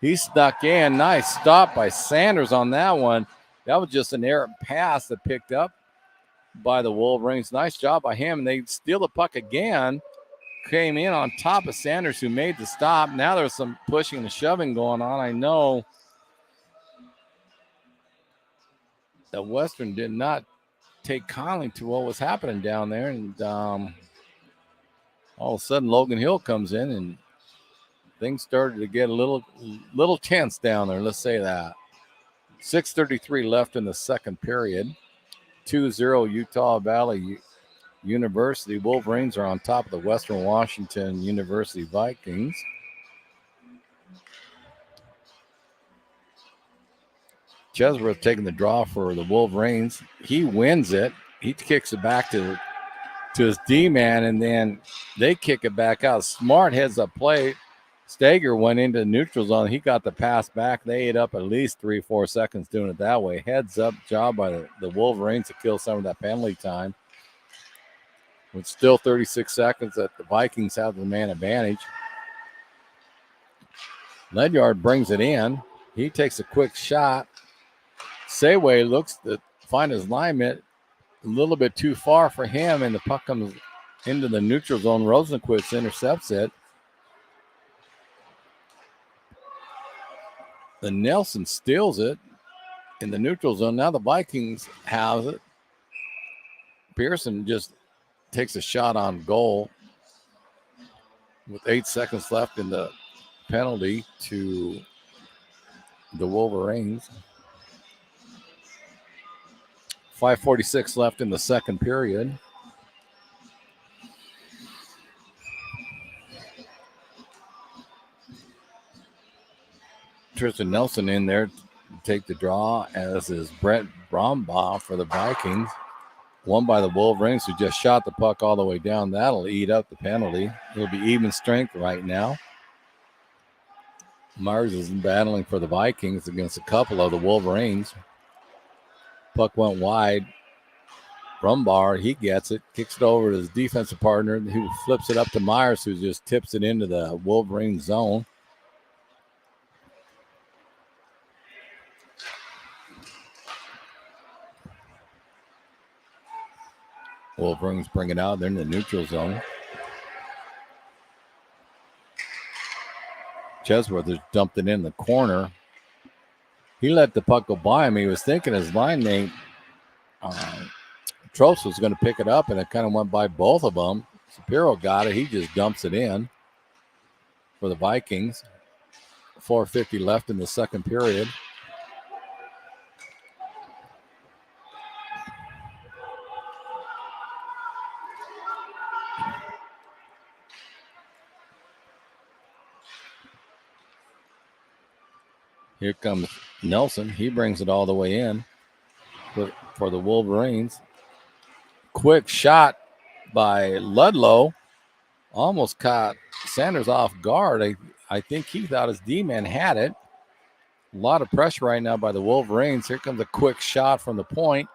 He snuck in. Nice stop by Sanders on that one. That was just an errant pass that picked up by the Wolverines. Nice job by him. And they steal the puck again. Came in on top of Sanders, who made the stop. Now there's some pushing and shoving going on. I know that Western did not take kindly to what was happening down there. And all of a sudden, Logan Hill comes in, and things started to get a little tense down there. Let's say that. 6:33 left in the second period. 2-0 Utah Valley University. Wolverines are on top of the Western Washington University Vikings. Chesworth taking the draw for the Wolverines. He wins it. He kicks it back to his D-man, and then they kick it back out. Smart heads up play. Stager went into the neutral zone. He got the pass back. They ate up at least 3-4 seconds doing it that way. Heads up job by the Wolverines to kill some of that penalty time. With still 36 seconds that the Vikings have the man advantage. Ledyard brings it in. He takes a quick shot. Sayway looks to find his alignment a little bit too far for him, and the puck comes into the neutral zone. Rosenquist intercepts it. The Nelson steals it in the neutral zone. Now the Vikings have it. Pearson just takes a shot on goal with 8 seconds left in the penalty to the Wolverines. 5:46 left in the second period. Tristan Nelson in there to take the draw, as is Brett Brombaugh for the Vikings. Won by the Wolverines, who just shot the puck all the way down. That'll eat up the penalty. It'll be even strength right now. Myers is battling for the Vikings against a couple of the Wolverines. Puck went wide. Brumbar, he gets it, kicks it over to his defensive partner, who flips it up to Myers, who just tips it into the Wolverine zone. Wolverines bring it out. They're in the neutral zone. Chesworth has dumped it in the corner. He let the puck go by him. He was thinking his line mate, Trost, was going to pick it up, and it kind of went by both of them. Shapiro got it. He just dumps it in for the Vikings. 4:50 left in the second period. Here comes Nelson. He brings it all the way in for the Wolverines. Quick shot by Ludlow. Almost caught Sanders off guard. I think he thought his D-man had it. A lot of pressure right now by the Wolverines. Here comes a quick shot from the point.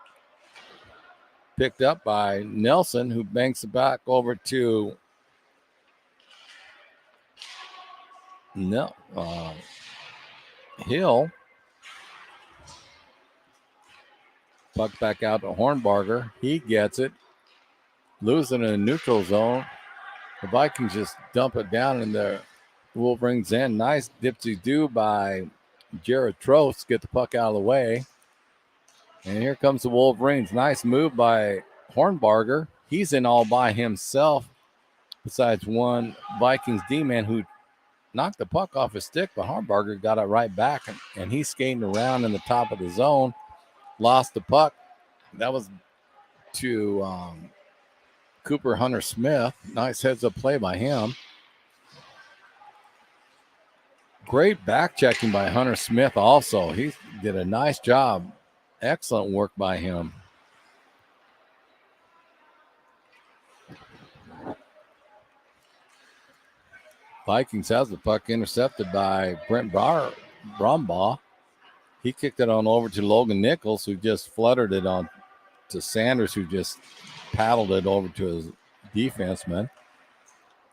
Picked up by Nelson, who banks it back over to Hill. Puck back out to Hornbarger. He gets it. Losing in the neutral zone. The Vikings just dump it down in the Wolverines end. Nice dipsy-do by Jared Trost. Get the puck out of the way. And here comes the Wolverines. Nice move by Hornbarger. He's in all by himself. Besides one Vikings D-man who knocked the puck off his stick, but Hornbarger got it right back, and he's skating around in the top of the zone. Lost the puck. That was to Cooper Hunter Smith. Nice heads-up play by him. Great back checking by Hunter Smith also. He did a nice job. Excellent work by him. Vikings has the puck intercepted by Brent Brombaugh. He kicked it on over to Logan Nichols, who just fluttered it on to Sanders, who just paddled it over to his defenseman.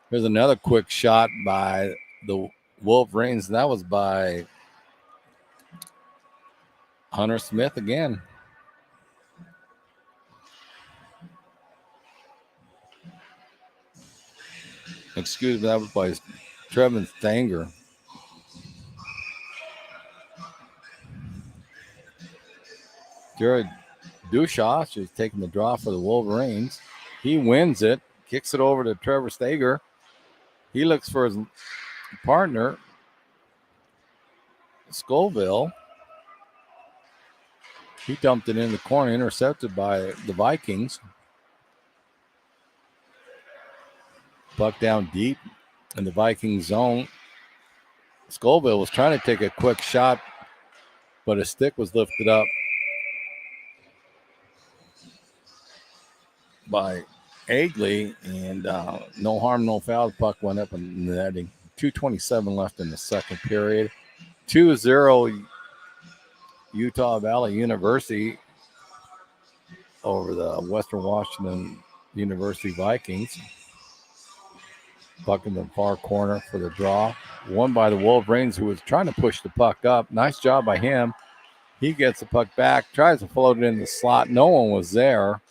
Here's another quick shot by the Wolverines. That was by Hunter Smith again. Excuse me, that was by Trevin Stanger. Jared Dushas is taking the draw for the Wolverines. He wins it, kicks it over to Trevor Stager. He looks for his partner, Scoville. He dumped it in the corner, intercepted by the Vikings. Puck down deep in the Viking zone. Scoville was trying to take a quick shot, but his stick was lifted up by Agley, and no harm, no foul. The puck went up in the netting. 2:27 left in the second period. 2-0 Utah Valley University over the Western Washington University Vikings. Puck in the far corner for the draw. Won by the Wolverines, who was trying to push the puck up. Nice job by him. He gets the puck back, tries to float it in the slot. No one was there.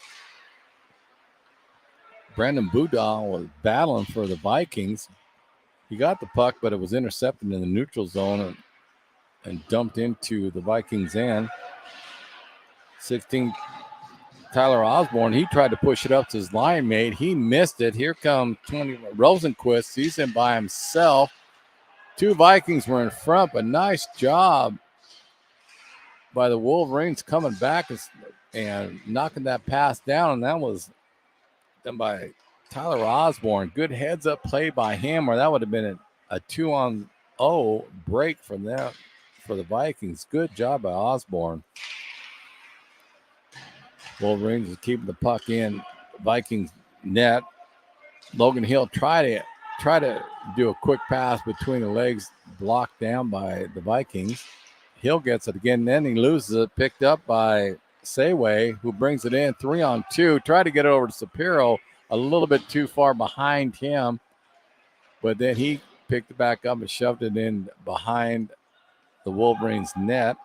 Brandon Boudal was battling for the Vikings. He got the puck, but it was intercepted in the neutral zone and dumped into the Vikings' end. 16, Tyler Osborne, he tried to push it up to his line mate. He missed it. Here comes 20 Rosenquist. He's in by himself. Two Vikings were in front, but nice job by the Wolverines coming back and knocking that pass down. And that was done by Tyler Osborne. Good heads-up play by him, or that would have been a 2-on-0 break for them, for the Vikings. Good job by Osborne. Wolverines is keeping the puck in Vikings net. Logan Hill try to do a quick pass between the legs, blocked down by the Vikings. Hill gets it again, then he loses it, picked up by Sayway, who brings it in 3-on-2. Try to get it over to Sapiro, a little bit too far behind him, but then he picked it back up and shoved it in behind the Wolverines net.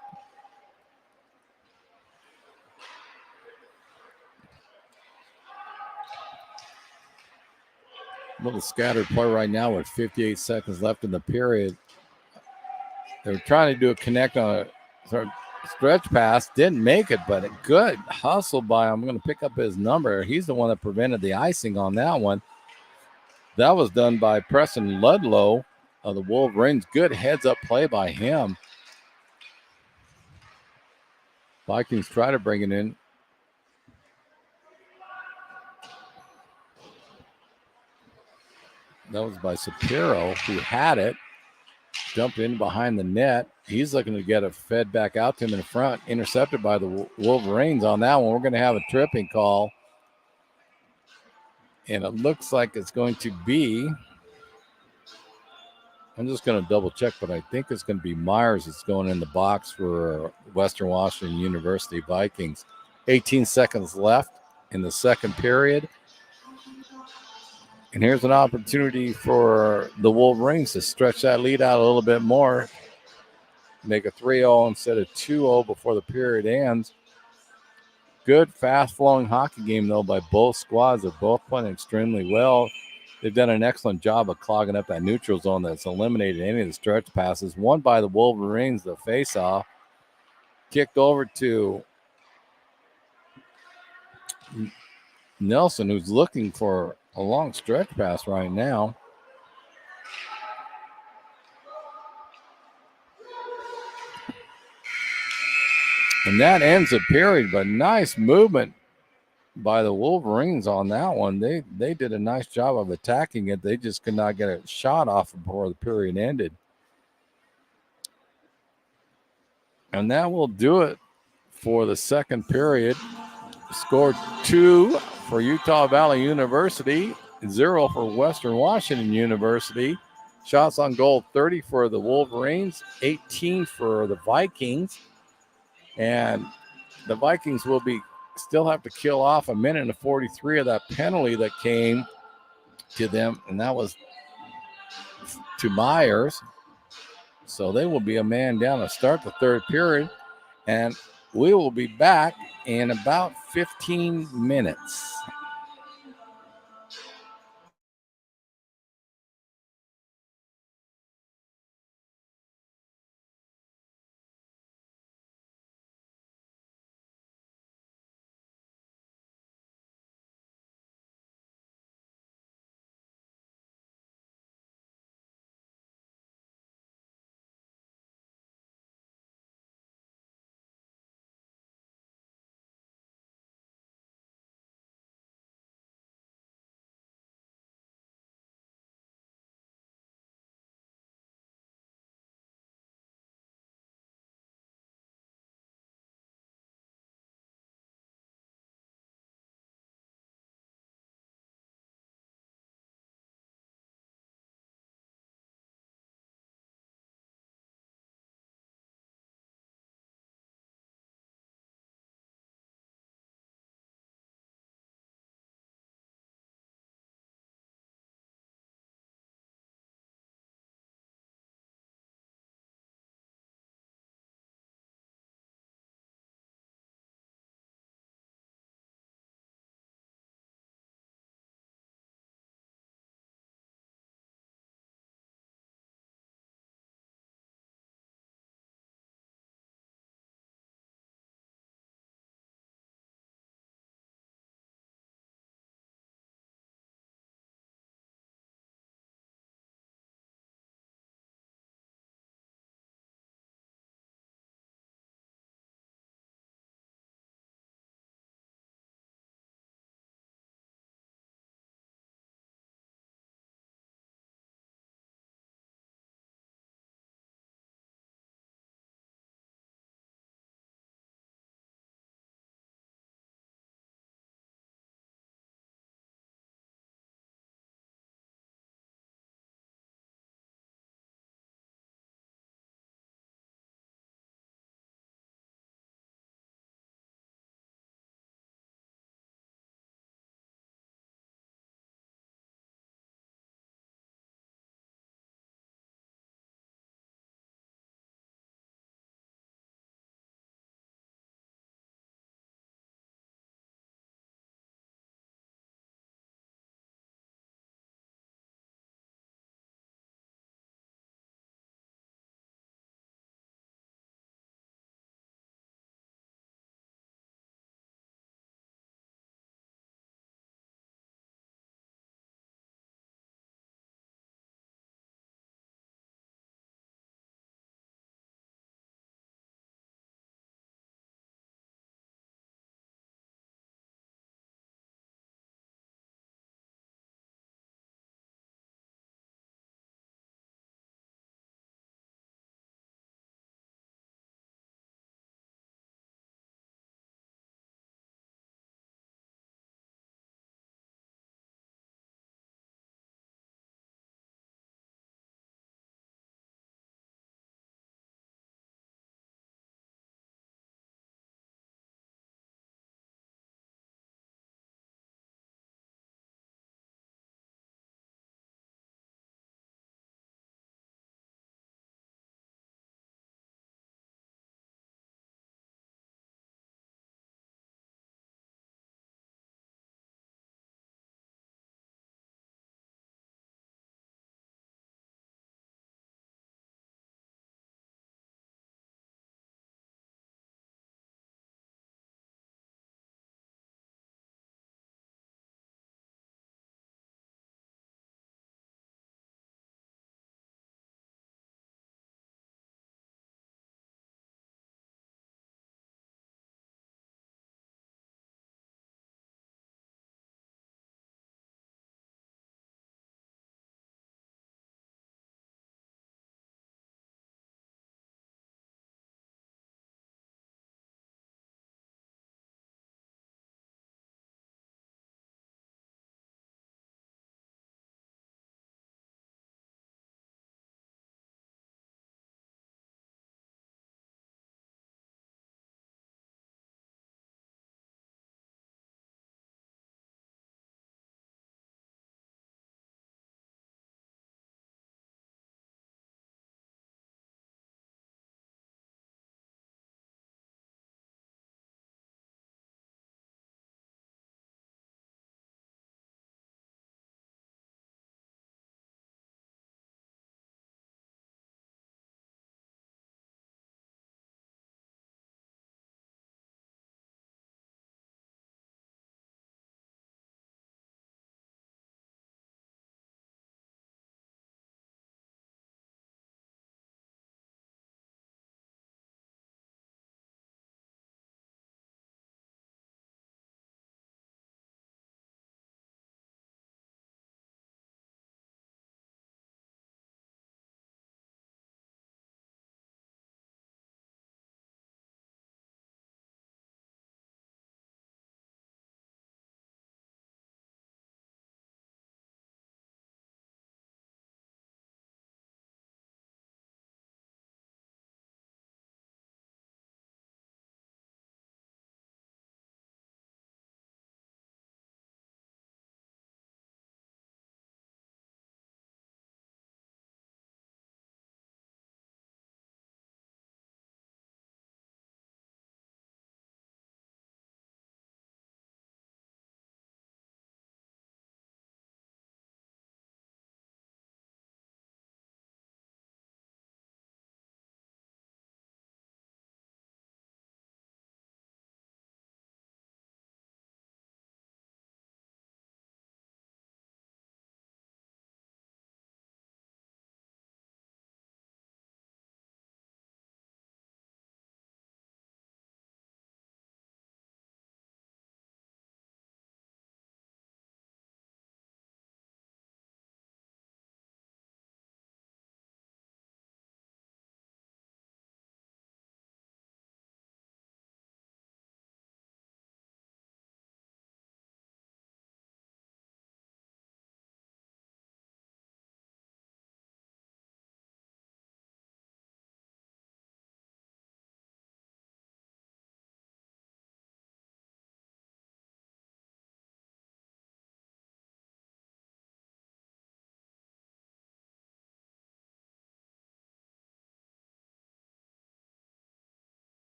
A little scattered play right now with 58 seconds left in the period. They were trying to do a connect on a stretch pass. Didn't make it, but a good hustle by him. I'm going to pick up his number. He's the one that prevented the icing on that one. That was done by Preston Ludlow of the Wolverines. Good heads-up play by him. Vikings try to bring it in. That was by Sapiro, who had it. Jumped in behind the net. He's looking to get it fed back out to him in front. Intercepted by the Wolverines on that one. We're going to have a tripping call. And it looks like it's going to be, I'm just going to double check, but I think it's going to be Myers that's going in the box for Western Washington University Vikings. 18 seconds left in the second period. And here's an opportunity for the Wolverines to stretch that lead out a little bit more. Make a 3-0 instead of 2-0 before the period ends. Good, fast-flowing hockey game, though, by both squads. They're both playing extremely well. They've done an excellent job of clogging up that neutral zone that's eliminated any of the stretch passes. Won by the Wolverines, the face-off. Kicked over to Nelson, who's looking for a long stretch pass right now. And that ends the period, but nice movement by the Wolverines on that one. They did a nice job of attacking it. They just could not get a shot off before the period ended. And that will do it for the second period. Scored 2 for Utah Valley University, 0 for Western Washington University. Shots on goal, 30 for the Wolverines, 18 for the Vikings. And the Vikings will still have to kill off a minute and 43 of that penalty that came to them, and that was to Myers. So they will be a man down to start the third period, and we will be back in about 15 minutes.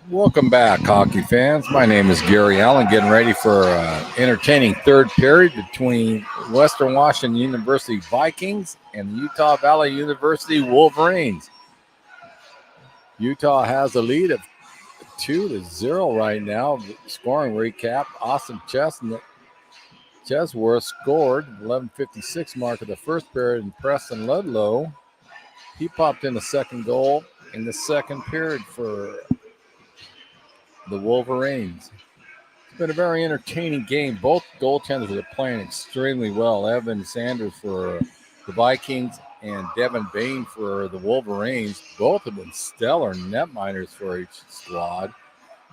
Welcome back, hockey fans. My name is Gary Allen, getting ready for an entertaining third period between Western Washington University Vikings and Utah Valley University Wolverines. Utah has a lead of 2-0 right now. Scoring recap: Austin Chesworth scored 11:56 mark of the first period, and Preston Ludlow, he popped in the second goal in the second period for the Wolverines. It's been a very entertaining game. Both goaltenders are playing extremely well. Evan Sanders for the Vikings and Devin Bain for the Wolverines. Both have been stellar netminders for each squad.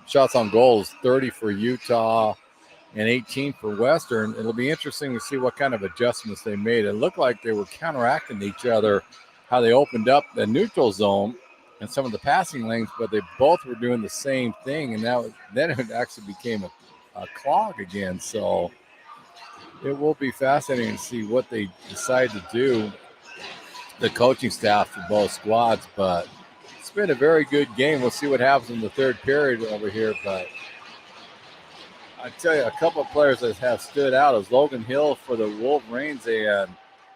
Shots on goal is 30 for Utah and 18 for Western. It'll be interesting to see what kind of adjustments they made. It looked like they were counteracting each other, how they opened up the neutral zone and some of the passing lanes, but they both were doing the same thing, and then it actually became a clog again. So it will be fascinating to see what they decide to do, the coaching staff for both squads. But it's been a very good game. We'll see what happens in the third period over here. But I tell you, a couple of players that have stood out is Logan Hill for the Wolverines and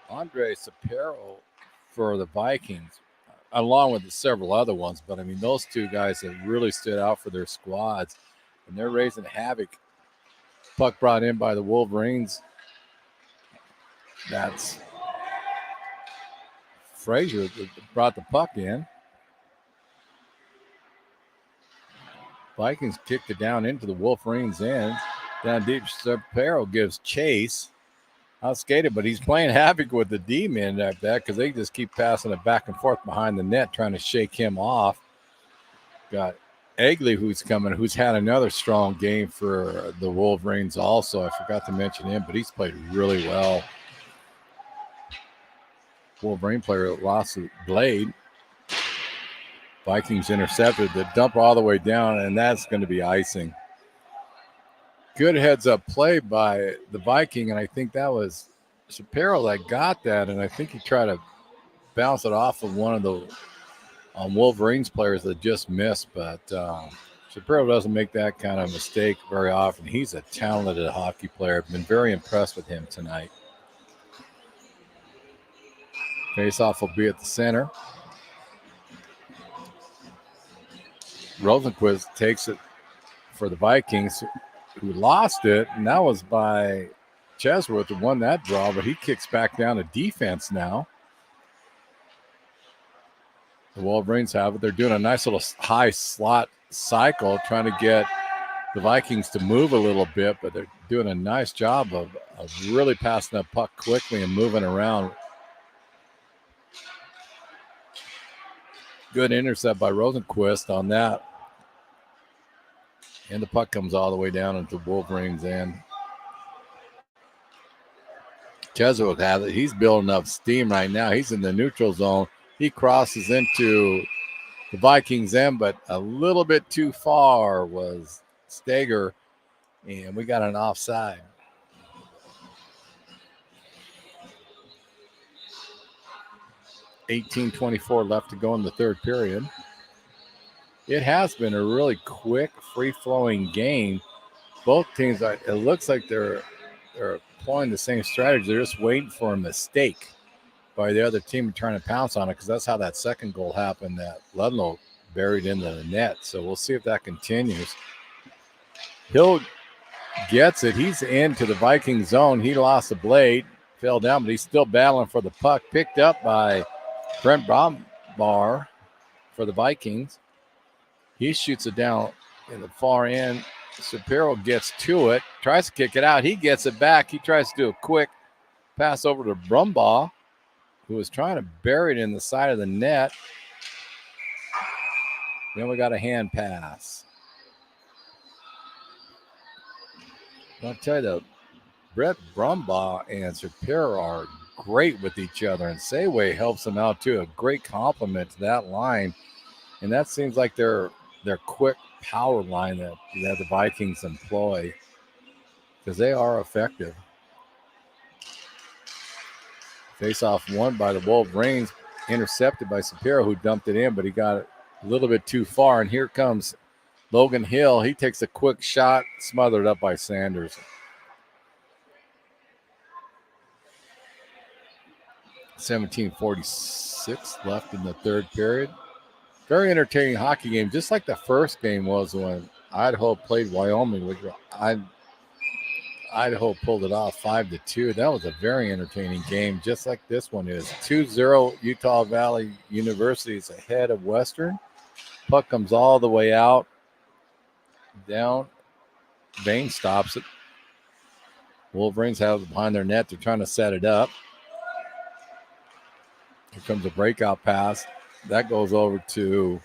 Andre Sapero for the Vikings, along with several other ones. But, I mean, those two guys have really stood out for their squads, and they're raising havoc. Puck brought in by the Wolverines. That's Frazier that brought the puck in. Vikings kicked it down into the Wolverines' end. Down deep, Sapero gives chase. Outskated, but he's playing havoc with the D-men like that because they just keep passing it back and forth behind the net, trying to shake him off. Got Egley who's coming, who's had another strong game for the Wolverines also. I forgot to mention him, but he's played really well. Wolverine player lost the blade. Vikings intercepted the dump all the way down, and that's going to be icing. Good heads-up play by the Viking, and I think that was Shapiro that got that, and I think he tried to bounce it off of one of the Wolverines players that just missed, but Shapiro doesn't make that kind of mistake very often. He's a talented hockey player. I've been very impressed with him tonight. Face-off will be at the center. Rosenquist takes it for the Vikings, who lost it, and that was by Chesworth who won that draw, but he kicks back down to defense now. The Wolverines have it. They're doing a nice little high slot cycle, trying to get the Vikings to move a little bit, but they're doing a nice job of really passing that puck quickly and moving around. Good intercept by Rosenquist on that. And the puck comes all the way down into Wolverines' end. Cheswick has it. He's building up steam right now. He's in the neutral zone. He crosses into the Vikings' end, but a little bit too far was Steger, and we got an offside. $18:24 left to go in the third period. It has been a really quick, free-flowing game. Both teams, it looks like they're employing the same strategy. They're just waiting for a mistake by the other team trying to pounce on it, because that's how that second goal happened that Ludlow buried into the net. So we'll see if that continues. Hill gets it. He's into the Viking zone. He lost the blade, fell down, but he's still battling for the puck. Picked up by Brent Brombar for the Vikings. He shoots it down in the far end. Shapiro gets to it, tries to kick it out. He gets it back. He tries to do a quick pass over to Brumbaugh, who was trying to bury it in the side of the net. Then we got a hand pass. I'll tell you, Brett Brumbaugh and Shapiro are great with each other, and Sayway helps them out too. A great compliment to that line. And that seems like their quick power line that the Vikings employ, because they are effective. Face-off won by the Wolverines, intercepted by Shapiro, who dumped it in, but he got it a little bit too far. And here comes Logan Hill, he takes a quick shot, smothered up by Sanders. $17:46 left in the third period. Very entertaining hockey game, just like the first game was when Idaho played Wyoming, which Idaho pulled it off 5-2. That was a very entertaining game, just like this one is. 2-0 Utah Valley University is ahead of Western. Puck comes all the way out. Down. Bain stops it. Wolverines have it behind their net. They're trying to set it up. Here comes a breakout pass. That goes over to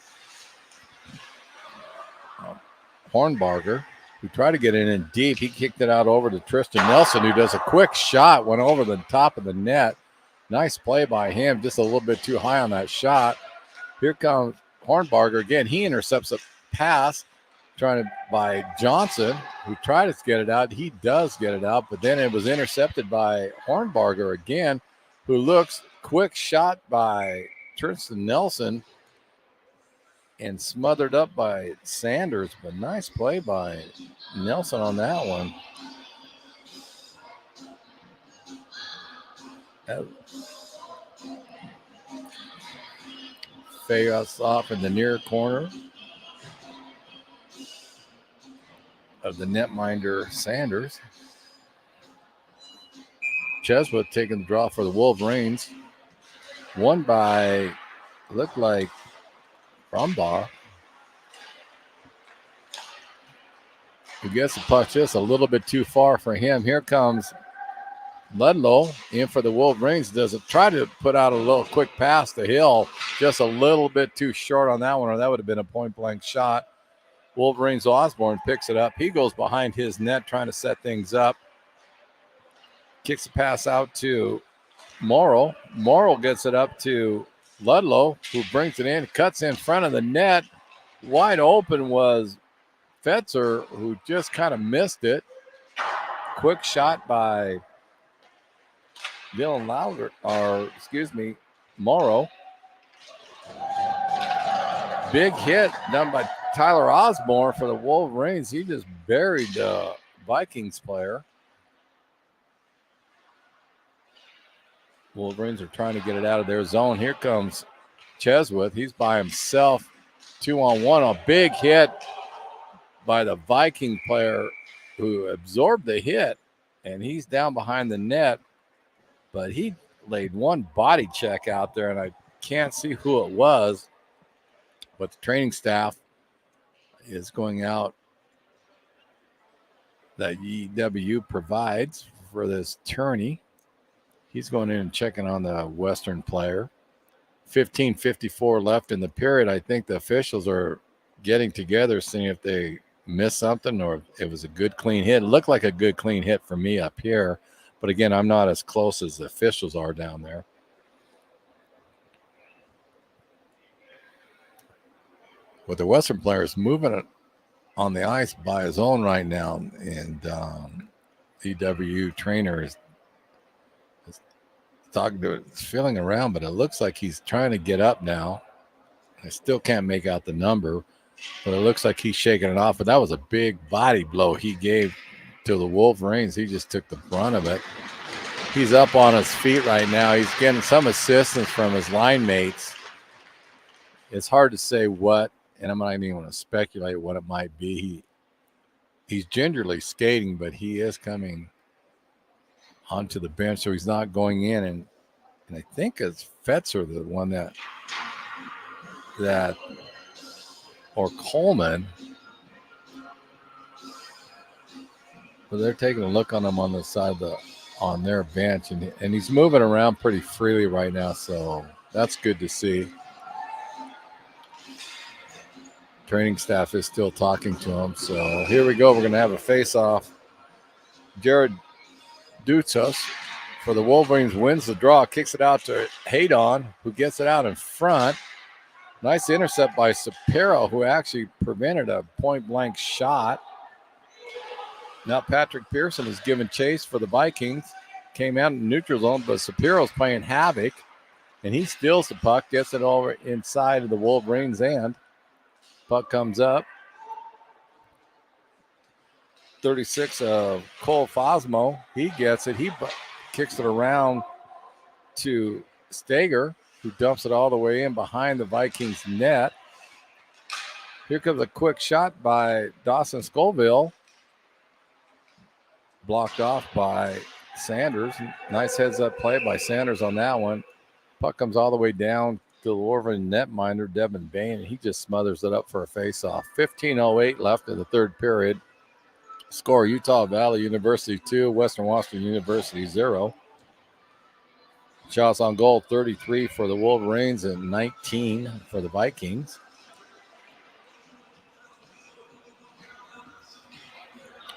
Hornbarger, who tried to get it in deep. He kicked it out over to Tristan Nelson, who does a quick shot, went over the top of the net. Nice play by him, just a little bit too high on that shot. Here comes Hornbarger again. He intercepts a pass by Johnson, who tried to get it out. He does get it out, but then it was intercepted by Hornbarger again, who looks quick shot by Tristan Nelson and smothered up by Sanders, but nice play by Nelson on that one. Face off in the near corner of the netminder Sanders. Cheswood taking the draw for the Wolverines. Won by, looked like, Brumbaugh. Who gets the puck just a little bit too far for him. Here comes Ludlow in for the Wolverines. Does it try to put out a little quick pass to Hill. Just a little bit too short on that one, or that would have been a point-blank shot. Wolverines Osborne picks it up. He goes behind his net trying to set things up. Kicks the pass out to Morrow. Morrow gets it up to Ludlow, who brings it in, cuts in front of the net. Wide open was Fetzer, who just kind of missed it. Quick shot by Dylan Lauder, Morrow. Big hit done by Tyler Osborne for the Wolverines. He just buried the Vikings player. Wolverines are trying to get it out of their zone. Here comes Cheswood. He's by himself. 2-on-1. A big hit by the Viking player who absorbed the hit, and he's down behind the net. But he laid one body check out there, and I can't see who it was. But the training staff is going out that EW provides for this tourney. He's going in and checking on the Western player. 15:54 left in the period. I think the officials are getting together, seeing if they missed something or if it was a good, clean hit. It looked like a good, clean hit for me up here. But, again, I'm not as close as the officials are down there. But the Western player is moving on the ice by his own right now. And EW trainer is talking to it, feeling around, but it looks like he's trying to get up now. I still can't make out the number, but it looks like he's shaking it off. But that was a big body blow he gave to the Wolverines. He just took the brunt of it. He's up on his feet right now. He's getting some assistance from his line mates. It's hard to say what, and I'm not even going to speculate what it might be. He's gingerly skating, but he is coming onto the bench, so he's not going in. And I think it's Fetzer, the one that or Coleman. But they're taking a look on him on the side on their bench, and he's moving around pretty freely right now, so that's good to see. Training staff is still talking to him. So here we go. We're going to have a face-off. Jared Dutas for the Wolverines wins the draw, kicks it out to Haydon, who gets it out in front. Nice intercept by Sapiro, who actually prevented a point-blank shot. Now Patrick Pearson is giving chase for the Vikings. Came out in the neutral zone, but Sapiro's playing havoc, and he steals the puck, gets it over inside of the Wolverines' end. Puck comes up. 36 of Cole Fosmo. He gets it. He kicks it around to Stager, who dumps it all the way in behind the Vikings net. Here comes a quick shot by Dawson Scoville. Blocked off by Sanders. Nice heads-up play by Sanders on that one. Puck comes all the way down to the Wolverine netminder, Devin Bain, and he just smothers it up for a face-off. 15:08 left in the third period. Score, Utah Valley University 2, Western Washington University 0. Shots on goal, 33 for the Wolverines and 19 for the Vikings.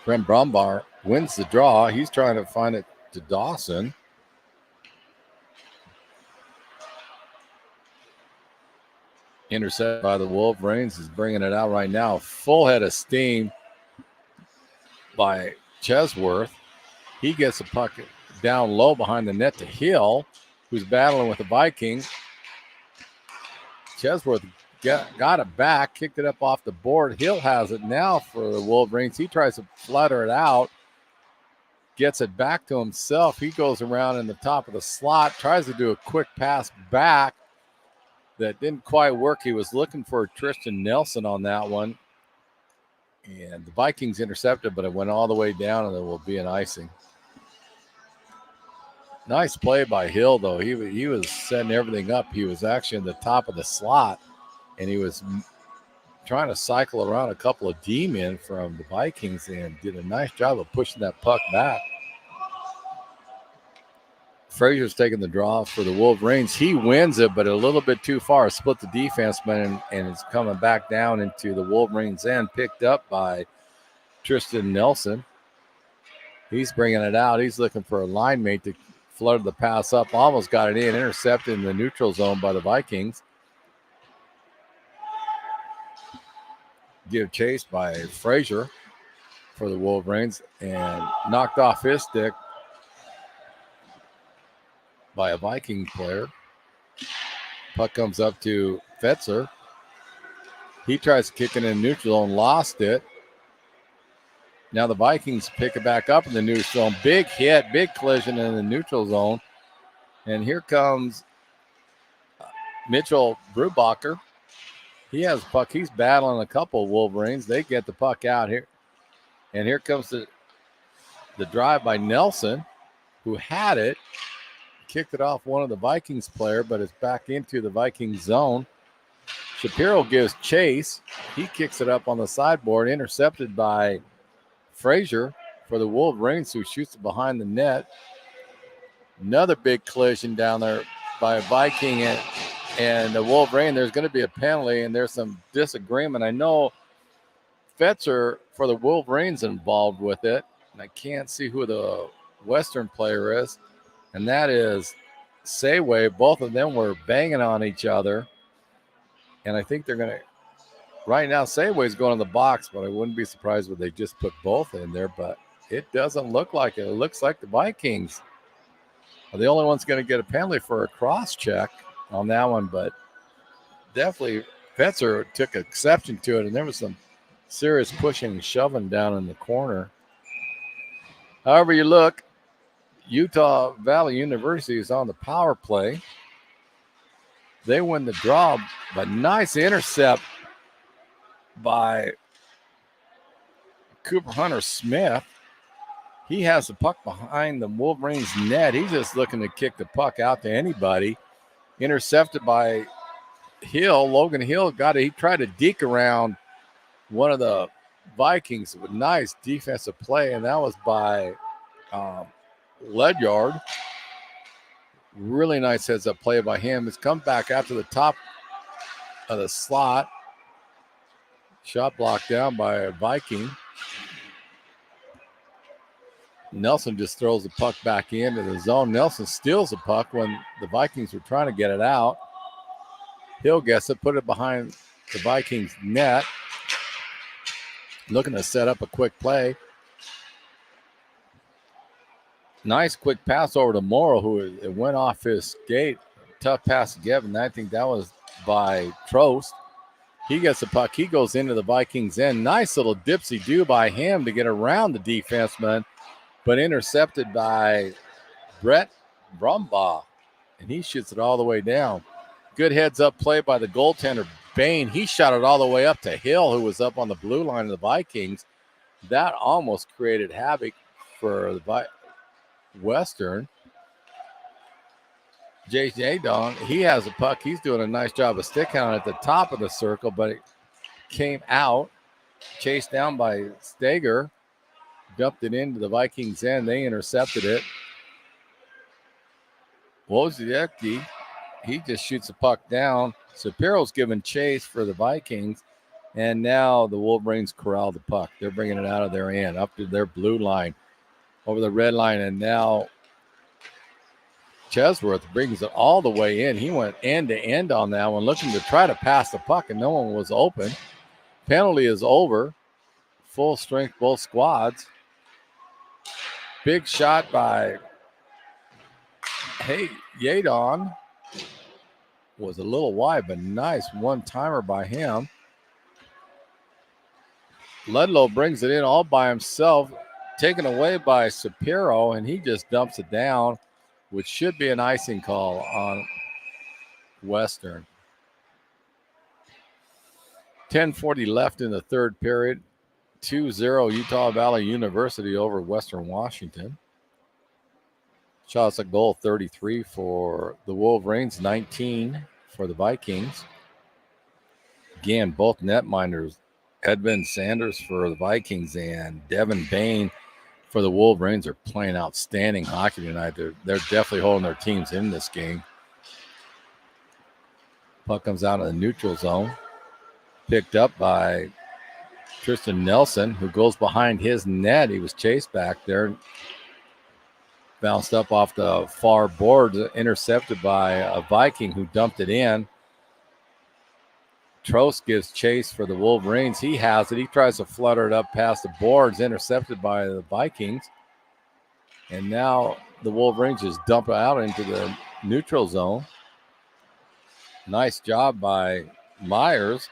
Brent Brumbar wins the draw. He's trying to find it to Dawson. Intercepted by the Wolverines. Is bringing it out right now. Full head of steam by Chesworth. He gets a puck down low behind the net to Hill, who's battling with the Vikings. Chesworth got it back, kicked it up off the board. Hill has it now for the Wolverines. He tries to flutter it out, gets it back to himself. He goes around in the top of the slot, tries to do a quick pass back that didn't quite work. He was looking for Tristan Nelson on that one. And the Vikings intercepted, but it went all the way down, and there will be an icing. Nice play by Hill, though. He was setting everything up. He was actually in the top of the slot, and he was trying to cycle around a couple of D-men from the Vikings and did a nice job of pushing that puck back. Frazier's taking the draw for the Wolverines. He wins it, but a little bit too far. Split the defenseman, and it's coming back down into the Wolverines' end, picked up by Tristan Nelson. He's bringing it out. He's looking for a line mate to flutter the pass up. Almost got it in. Intercepted in the neutral zone by the Vikings. Give chase by Frazier for the Wolverines and knocked off his stick by a Viking player. Puck comes up to Fetzer. He tries to kick it in neutral zone, lost it. Now the Vikings pick it back up in the neutral zone. Big hit, big collision in the neutral zone. And here comes Mitchell Brubacher. He has the puck. He's battling a couple of Wolverines. They get the puck out here. And here comes the drive by Nelson, who had it. Kicked it off one of the Vikings player, but it's back into the Vikings zone. Shapiro gives chase. He kicks it up on the sideboard, intercepted by Frazier for the Wolverines, who shoots it behind the net. Another big collision down there by a Viking and the Wolverine. There's going to be a penalty, and there's some disagreement. I know Fetzer for the Wolverines involved with it, and I can't see who the Western player is. And that is Sayway. Both of them were banging on each other. And I think they're going to – right now, Sayway's going in the box, but I wouldn't be surprised if they just put both in there. But it doesn't look like it. It looks like the Vikings are the only ones going to get a penalty for a cross-check on that one. But definitely Fetzer took exception to it, and there was some serious pushing and shoving down in the corner. However you look, Utah Valley University is on the power play. They win the draw, but nice intercept by Cooper Hunter Smith. He has the puck behind the Wolverines' net. He's just looking to kick the puck out to anybody. Intercepted by Hill. Logan Hill got it. He tried to deke around one of the Vikings with nice defensive play, and that was by Ledyard. Really nice heads-up play by him. It's come back out to the top of the slot. Shot blocked down by a Viking. Nelson just throws the puck back into the zone. Nelson steals the puck when the Vikings were trying to get it out. Hill gets it, put it behind the Vikings' net. Looking to set up a quick play. Nice quick pass over to Morrow, who it went off his skate. Tough pass to give, and I think that was by Trost. He gets the puck. He goes into the Vikings end. Nice little dipsy-do by him to get around the defenseman, but intercepted by Brett Brumbaugh, and he shoots it all the way down. Good heads-up play by the goaltender, Bain. He shot it all the way up to Hill, who was up on the blue line of the Vikings. That almost created havoc for the Western. J.J. Don, he has a puck. He's doing a nice job of sticking on it at the top of the circle, but it came out, chased down by Steger, dumped it into the Vikings' end. They intercepted it. Wozniacki, he just shoots the puck down. Shapiro's giving chase for the Vikings, and now the Wolverines corral the puck. They're bringing it out of their end, up to their blue line, over the red line, and now Chesworth brings it all the way in. He went end to end on that one, looking to try to pass the puck, and no one was open. Penalty is over. Full strength, both squads. Big shot by Yadon. Was a little wide, but nice one-timer by him. Ludlow brings it in all by himself, taken away by Shapiro, and he just dumps it down, which should be an icing call on Western. 10:40 left in the third period. 2-0 Utah Valley University over Western Washington. Shots at goal 33 for the Wolverines, 19 for the Vikings. Again, both netminders, Edvin Sanders for the Vikings and Devin Bain for the Wolverines, are playing outstanding hockey tonight. They're definitely holding their teams in this game. Puck comes out of the neutral zone. Picked up by Tristan Nelson, who goes behind his net. He was chased back there. Bounced up off the far boards, intercepted by a Viking who dumped it in. Trost gives chase for the Wolverines. He has it. He tries to flutter it up past the boards, intercepted by the Vikings. And now the Wolverines just dump it out into the neutral zone. Nice job by Myers.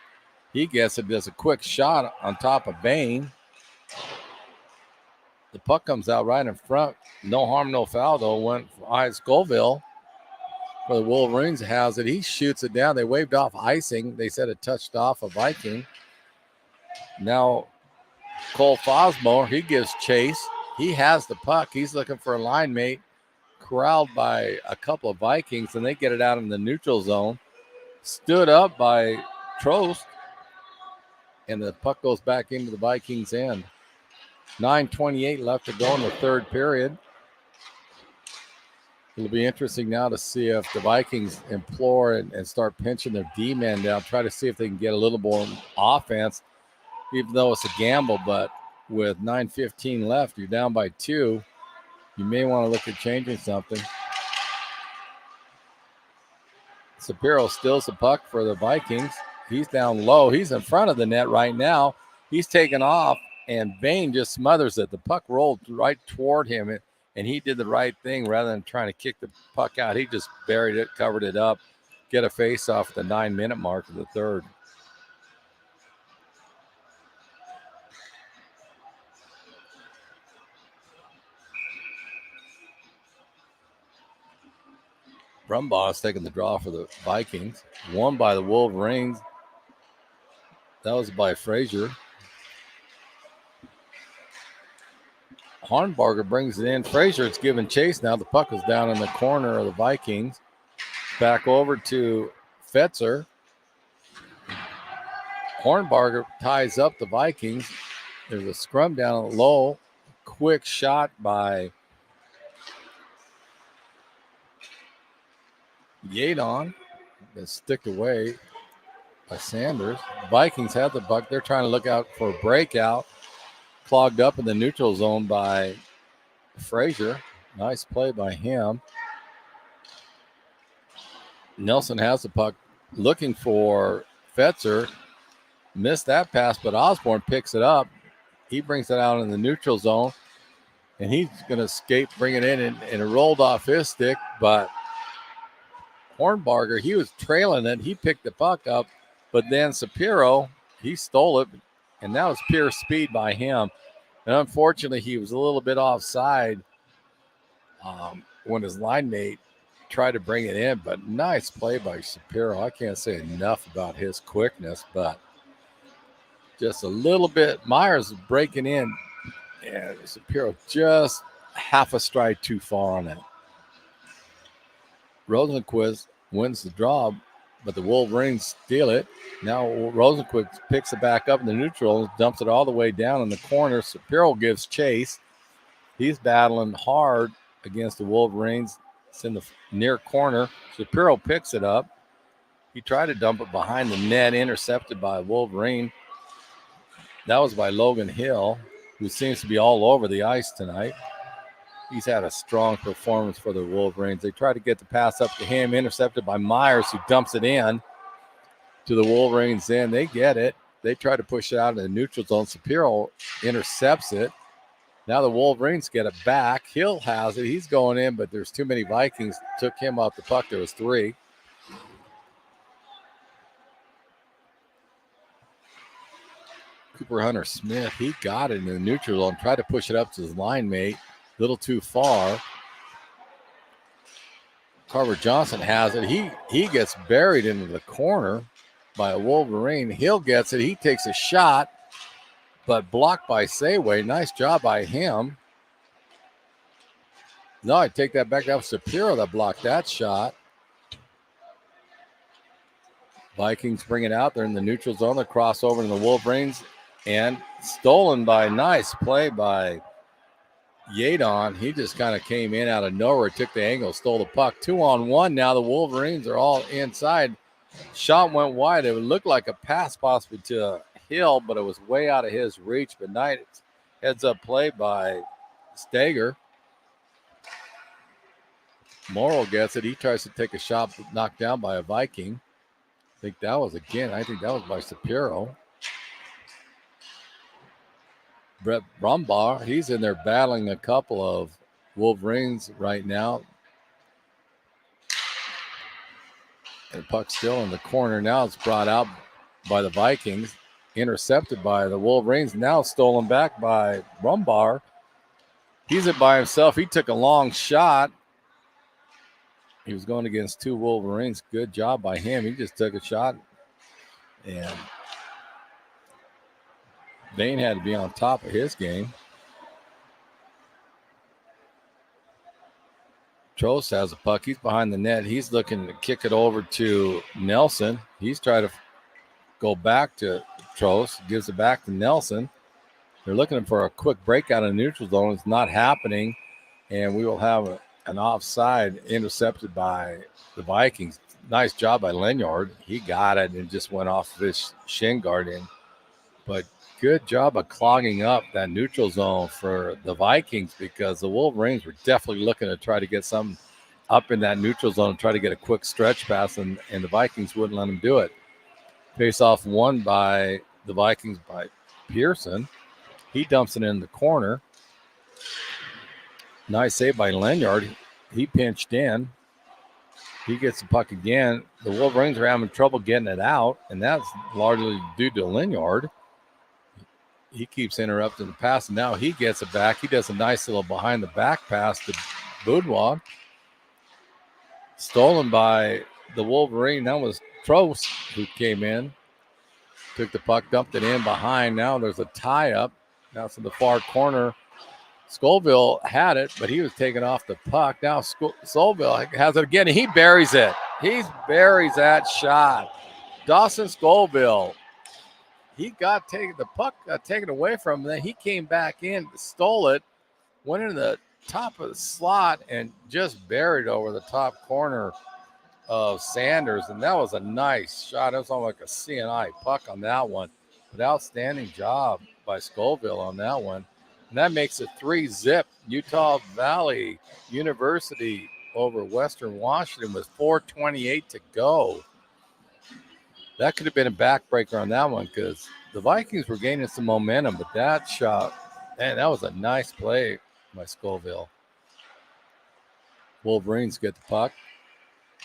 He gets it, does a quick shot on top of Bain. The puck comes out right in front. No harm, no foul, though. Went for Scoville for the Wolverines. Has it. He shoots it down. They waved off icing. They said it touched off a Viking. Now Cole Fosmore, he gives chase. He has the puck. He's looking for a line mate. Corralled by a couple of Vikings, and they get it out in the neutral zone. Stood up by Trost, and the puck goes back into the Vikings' end. 9:28 left to go in the third period. It'll be interesting now to see if the Vikings implore and start pinching their D-men down, try to see if they can get a little more offense, even though it's a gamble. But with 9:15 left, you're down by 2. You may want to look at changing something. Shapiro steals the puck for the Vikings. He's down low. He's in front of the net right now. He's taken off, and Bain just smothers it. The puck rolled right toward him, and he did the right thing. Rather than trying to kick the puck out, he just buried it, covered it up, get a face-off at the 9-minute mark of the third. Brumbaugh's taking the draw for the Vikings. Won by the Wolverines. That was by Frazier. Hornbarger brings it in. Frazier, it's given chase now. The puck is down in the corner of the Vikings. Back over to Fetzer. Hornbarger ties up the Vikings. There's a scrum down low. Quick shot by Yadon. It's sticked away by Sanders. Vikings have the puck. They're trying to look out for a breakout. Clogged up in the neutral zone by Frazier. Nice play by him. Nelson has the puck looking for Fetzer. Missed that pass, but Osborne picks it up. He brings it out in the neutral zone, and he's going to escape, bring it in, and it rolled off his stick, but Hornbarger, he was trailing it. He picked the puck up, But then Shapiro, he stole it, and that was pure speed by him. And unfortunately, he was a little bit offside when his line mate tried to bring it in. But nice play by Shapiro. I can't say enough about his quickness, but just a little bit. Myers is breaking in, and Shapiro just half a stride too far on it. Rosenquist wins the draw, but the Wolverines steal it. Now Rosenquist picks it back up in the neutral, dumps it all the way down in the corner. Shapiro gives chase. He's battling hard against the Wolverines. It's in the near corner. Shapiro picks it up. He tried to dump it behind the net, intercepted by Wolverine. That was by Logan Hill, who seems to be all over the ice tonight. He's had a strong performance for the Wolverines. They try to get the pass up to him, intercepted by Myers, who dumps it in to the Wolverines. Then they get it. They try to push it out in the neutral zone. Shapiro intercepts it. Now the Wolverines get it back. Hill has it. He's going in, but there's too many Vikings. Took him off the puck. There was 3. Cooper Hunter Smith, he got it in the neutral zone. Tried to push it up to his line mate. A little too far. Carver Johnson has it. He gets buried into the corner by a Wolverine. Hill gets it. He takes a shot, but blocked by Sayway. Nice job by him. No, I take that back. That was Shapiro that blocked that shot. Vikings bring it out. They're in the neutral zone. They cross over to the Wolverines. And stolen by, nice play by Yadon. He just kind of came in out of nowhere, took the angle, stole the puck. 2-on-1 now. The Wolverines are all inside. Shot went wide. It would look like a pass possibly to Hill, but it was way out of his reach. But nice heads-up play by Stager. Morrow gets it. He tries to take a shot, knocked down by a Viking. I think that was by Shapiro. Brett Brumbaugh, he's in there battling a couple of Wolverines right now. And the puck's still in the corner. Now it's brought out by the Vikings, intercepted by the Wolverines. Now stolen back by Brumbaugh. He's it by himself. He took a long shot. He was going against 2 Wolverines. Good job by him. He just took a shot. And Dane had to be on top of his game. Trost has a puck. He's behind the net. He's looking to kick it over to Nelson. He's trying to go back to Trost. Gives it back to Nelson. They're looking for a quick breakout in the neutral zone. It's not happening. And we will have an offside intercepted by the Vikings. Nice job by Lenyard. He got it and just went off of his shin guard in. But good job of clogging up that neutral zone for the Vikings, because the Wolverines were definitely looking to try to get something up in that neutral zone and try to get a quick stretch pass, and the Vikings wouldn't let them do it. Face off won by the Vikings by Pearson. He dumps it in the corner. Nice save by Lenyard. He pinched in. He gets the puck again. The Wolverines are having trouble getting it out, and that's largely due to Lenyard. He keeps interrupting the pass, and now he gets it back. He does a nice little behind-the-back pass to Boudoir. Stolen by the Wolverine. That was Trost who came in. Took the puck, dumped it in behind. Now there's a tie-up. Now it's in the far corner. Scoville had it, but he was taking off the puck. Now Scoville has it again, and he buries it. He buries that shot. Dawson Scoville. He got the puck got taken away from him. Then he came back in, stole it, went into the top of the slot, and just buried over the top corner of Sanders. And that was a nice shot. It was almost like a CNI puck on that one. But outstanding job by Scoville on that one. And that makes it 3-0. Utah Valley University over Western Washington with 4:28 to go. That could have been a backbreaker on that one, because the Vikings were gaining some momentum, but that shot, man, that was a nice play by Scoville. Wolverines get the puck.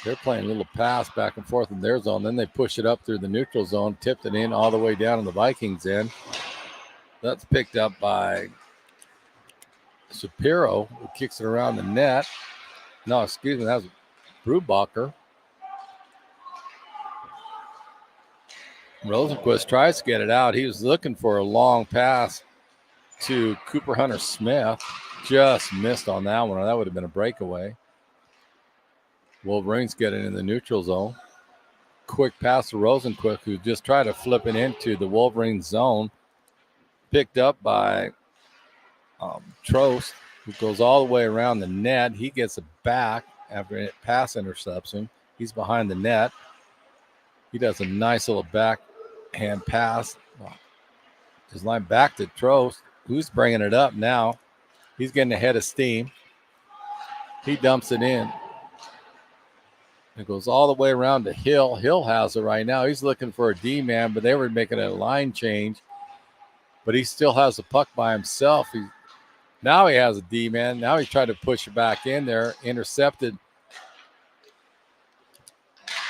They're playing a little pass back and forth in their zone. Then they push it up through the neutral zone, tipped it in all the way down in the Vikings end. That's picked up by Shapiro, who kicks it around the net. No, excuse me, that was Brubacher. Rosenquist tries to get it out. He was looking for a long pass to Cooper Hunter Smith. Just missed on that one, or that would have been a breakaway. Wolverines get it in the neutral zone. Quick pass to Rosenquist, who just tried to flip it into the Wolverine zone. Picked up by Trost, who goes all the way around the net. He gets it back after a pass interception. He's behind the net. He does a nice little backhand pass. His line back to Trost, who's bringing it up now. He's getting ahead of steam. He dumps it in. It goes all the way around to Hill. Hill has it right now. He's looking for a D-man, but they were making a line change. But he still has the puck by himself. Now he has a D-man. Now he's trying to push it back in there. Intercepted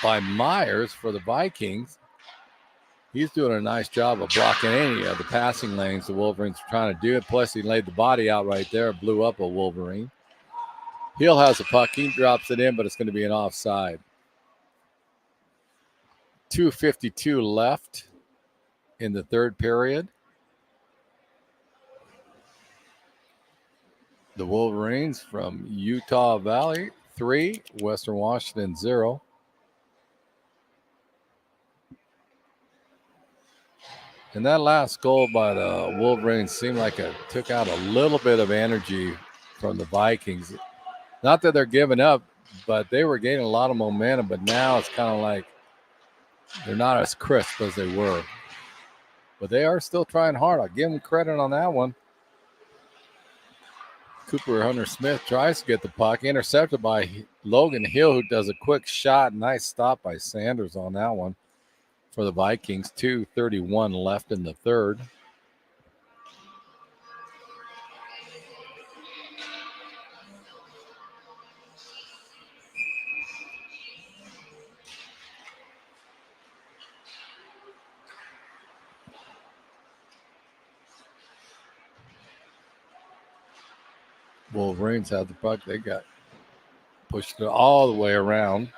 by Myers for the Vikings. He's doing a nice job of blocking any of the passing lanes the Wolverines are trying to do it. Plus, he laid the body out right there, blew up a Wolverine. Hill has a puck. He drops it in, but it's going to be an offside. 2:52 left in the third period. The Wolverines from Utah Valley, 3, Western Washington, 0. And that last goal by the Wolverines seemed like it took out a little bit of energy from the Vikings. Not that they're giving up, but they were gaining a lot of momentum. But now it's kind of like they're not as crisp as they were. But they are still trying hard. I'll give them credit on that one. Cooper Hunter Smith tries to get the puck, intercepted by Logan Hill, who does a quick shot. Nice stop by Sanders on that one for the Vikings. 2:31 left in the third. Wolverines have the puck. They got pushed it all the way around.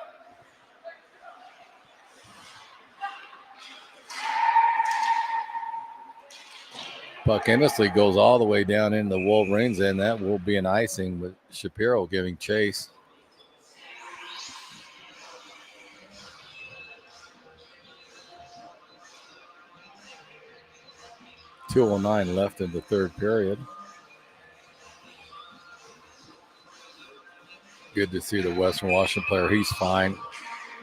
Puck endlessly goes all the way down into the Wolverines, and that will be an icing with Shapiro giving chase. .209 left in the third period. Good to see the Western Washington player. He's fine.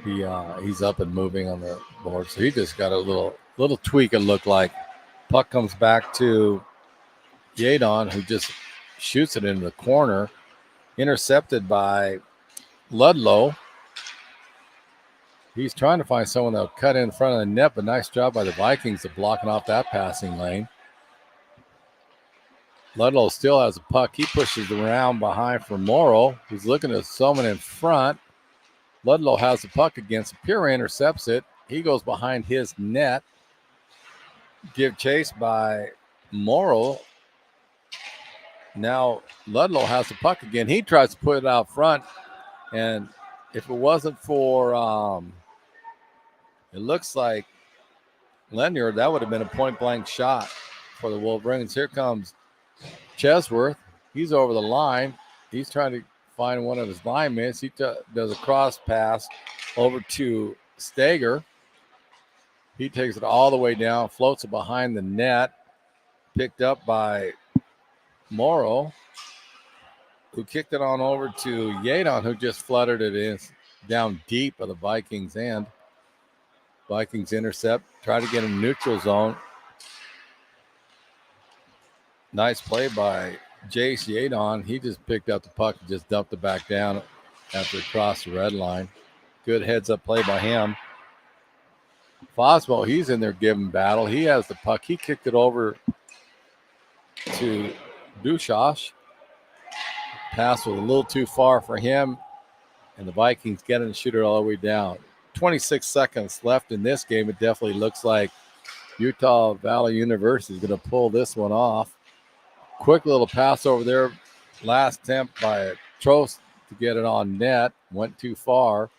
He's up and moving on the board. So he just got a little tweak, it looked like. Puck comes back to Yadon, who just shoots it into the corner. Intercepted by Ludlow. He's trying to find someone that'll cut in front of the net, but nice job by the Vikings of blocking off that passing lane. Ludlow still has a puck. He pushes around behind for Morrow, who's looking at someone in front. Ludlow has the puck against Shapiro, intercepts it. He goes behind his net. Give chase by Morrow. Now Ludlow has the puck again. He tries to put it out front. And if it wasn't for, it looks like Lenyard, that would have been a point-blank shot for the Wolverines. Here comes Chesworth. He's over the line. He's trying to find one of his line mates. He does a cross pass over to Stager. He takes it all the way down, floats it behind the net, picked up by Morrow, who kicked it on over to Yadon, who just fluttered it in down deep of the Vikings end. Vikings intercept, try to get in neutral zone. Nice play by Jace Yadon. He just picked up the puck and just dumped it back down after it crossed the red line. Good heads-up play by him. Fosmo, he's in there giving battle. He has the puck. He kicked it over to Dushash. Pass was a little too far for him. And the Vikings getting the shooter all the way down. 26 seconds left in this game. It definitely looks like Utah Valley University is going to pull this one off. Quick little pass over there. Last attempt by Trost to get it on net. Went too far.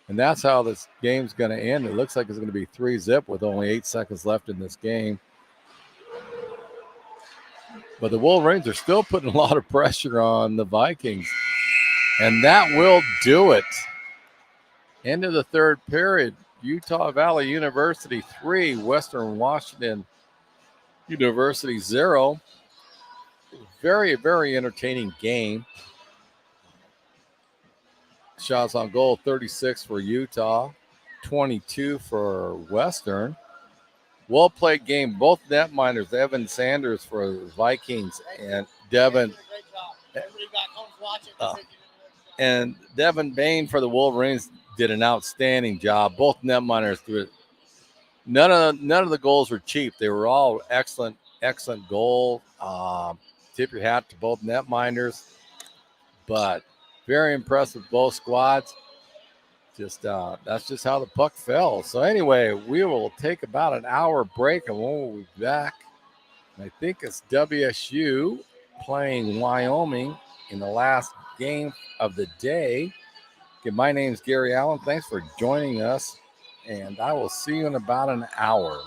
And that's how this game's going to end. It looks like it's going to be 3-zip with only 8 seconds left in this game. But the Wolverines are still putting a lot of pressure on the Vikings. And that will do it. End of the third period. Utah Valley University 3, Western Washington University 0. Very, very entertaining game. Shots on goal, 36 for Utah, 22 for Western. Well-played game. Both netminders, Evan Sanders for the Vikings and Devin Bain for the Wolverines did an outstanding job. Both netminders threw it. None of the goals were cheap. They were all excellent goals. Tip your hat to both netminders, but very impressive both squads. Just that's just how the puck fell. So anyway, we will take about an hour break, and we'll be back. I think it's WSU playing Wyoming in the last game of the day. Okay, my name's Gary Allen. Thanks for joining us, and I will see you in about an hour.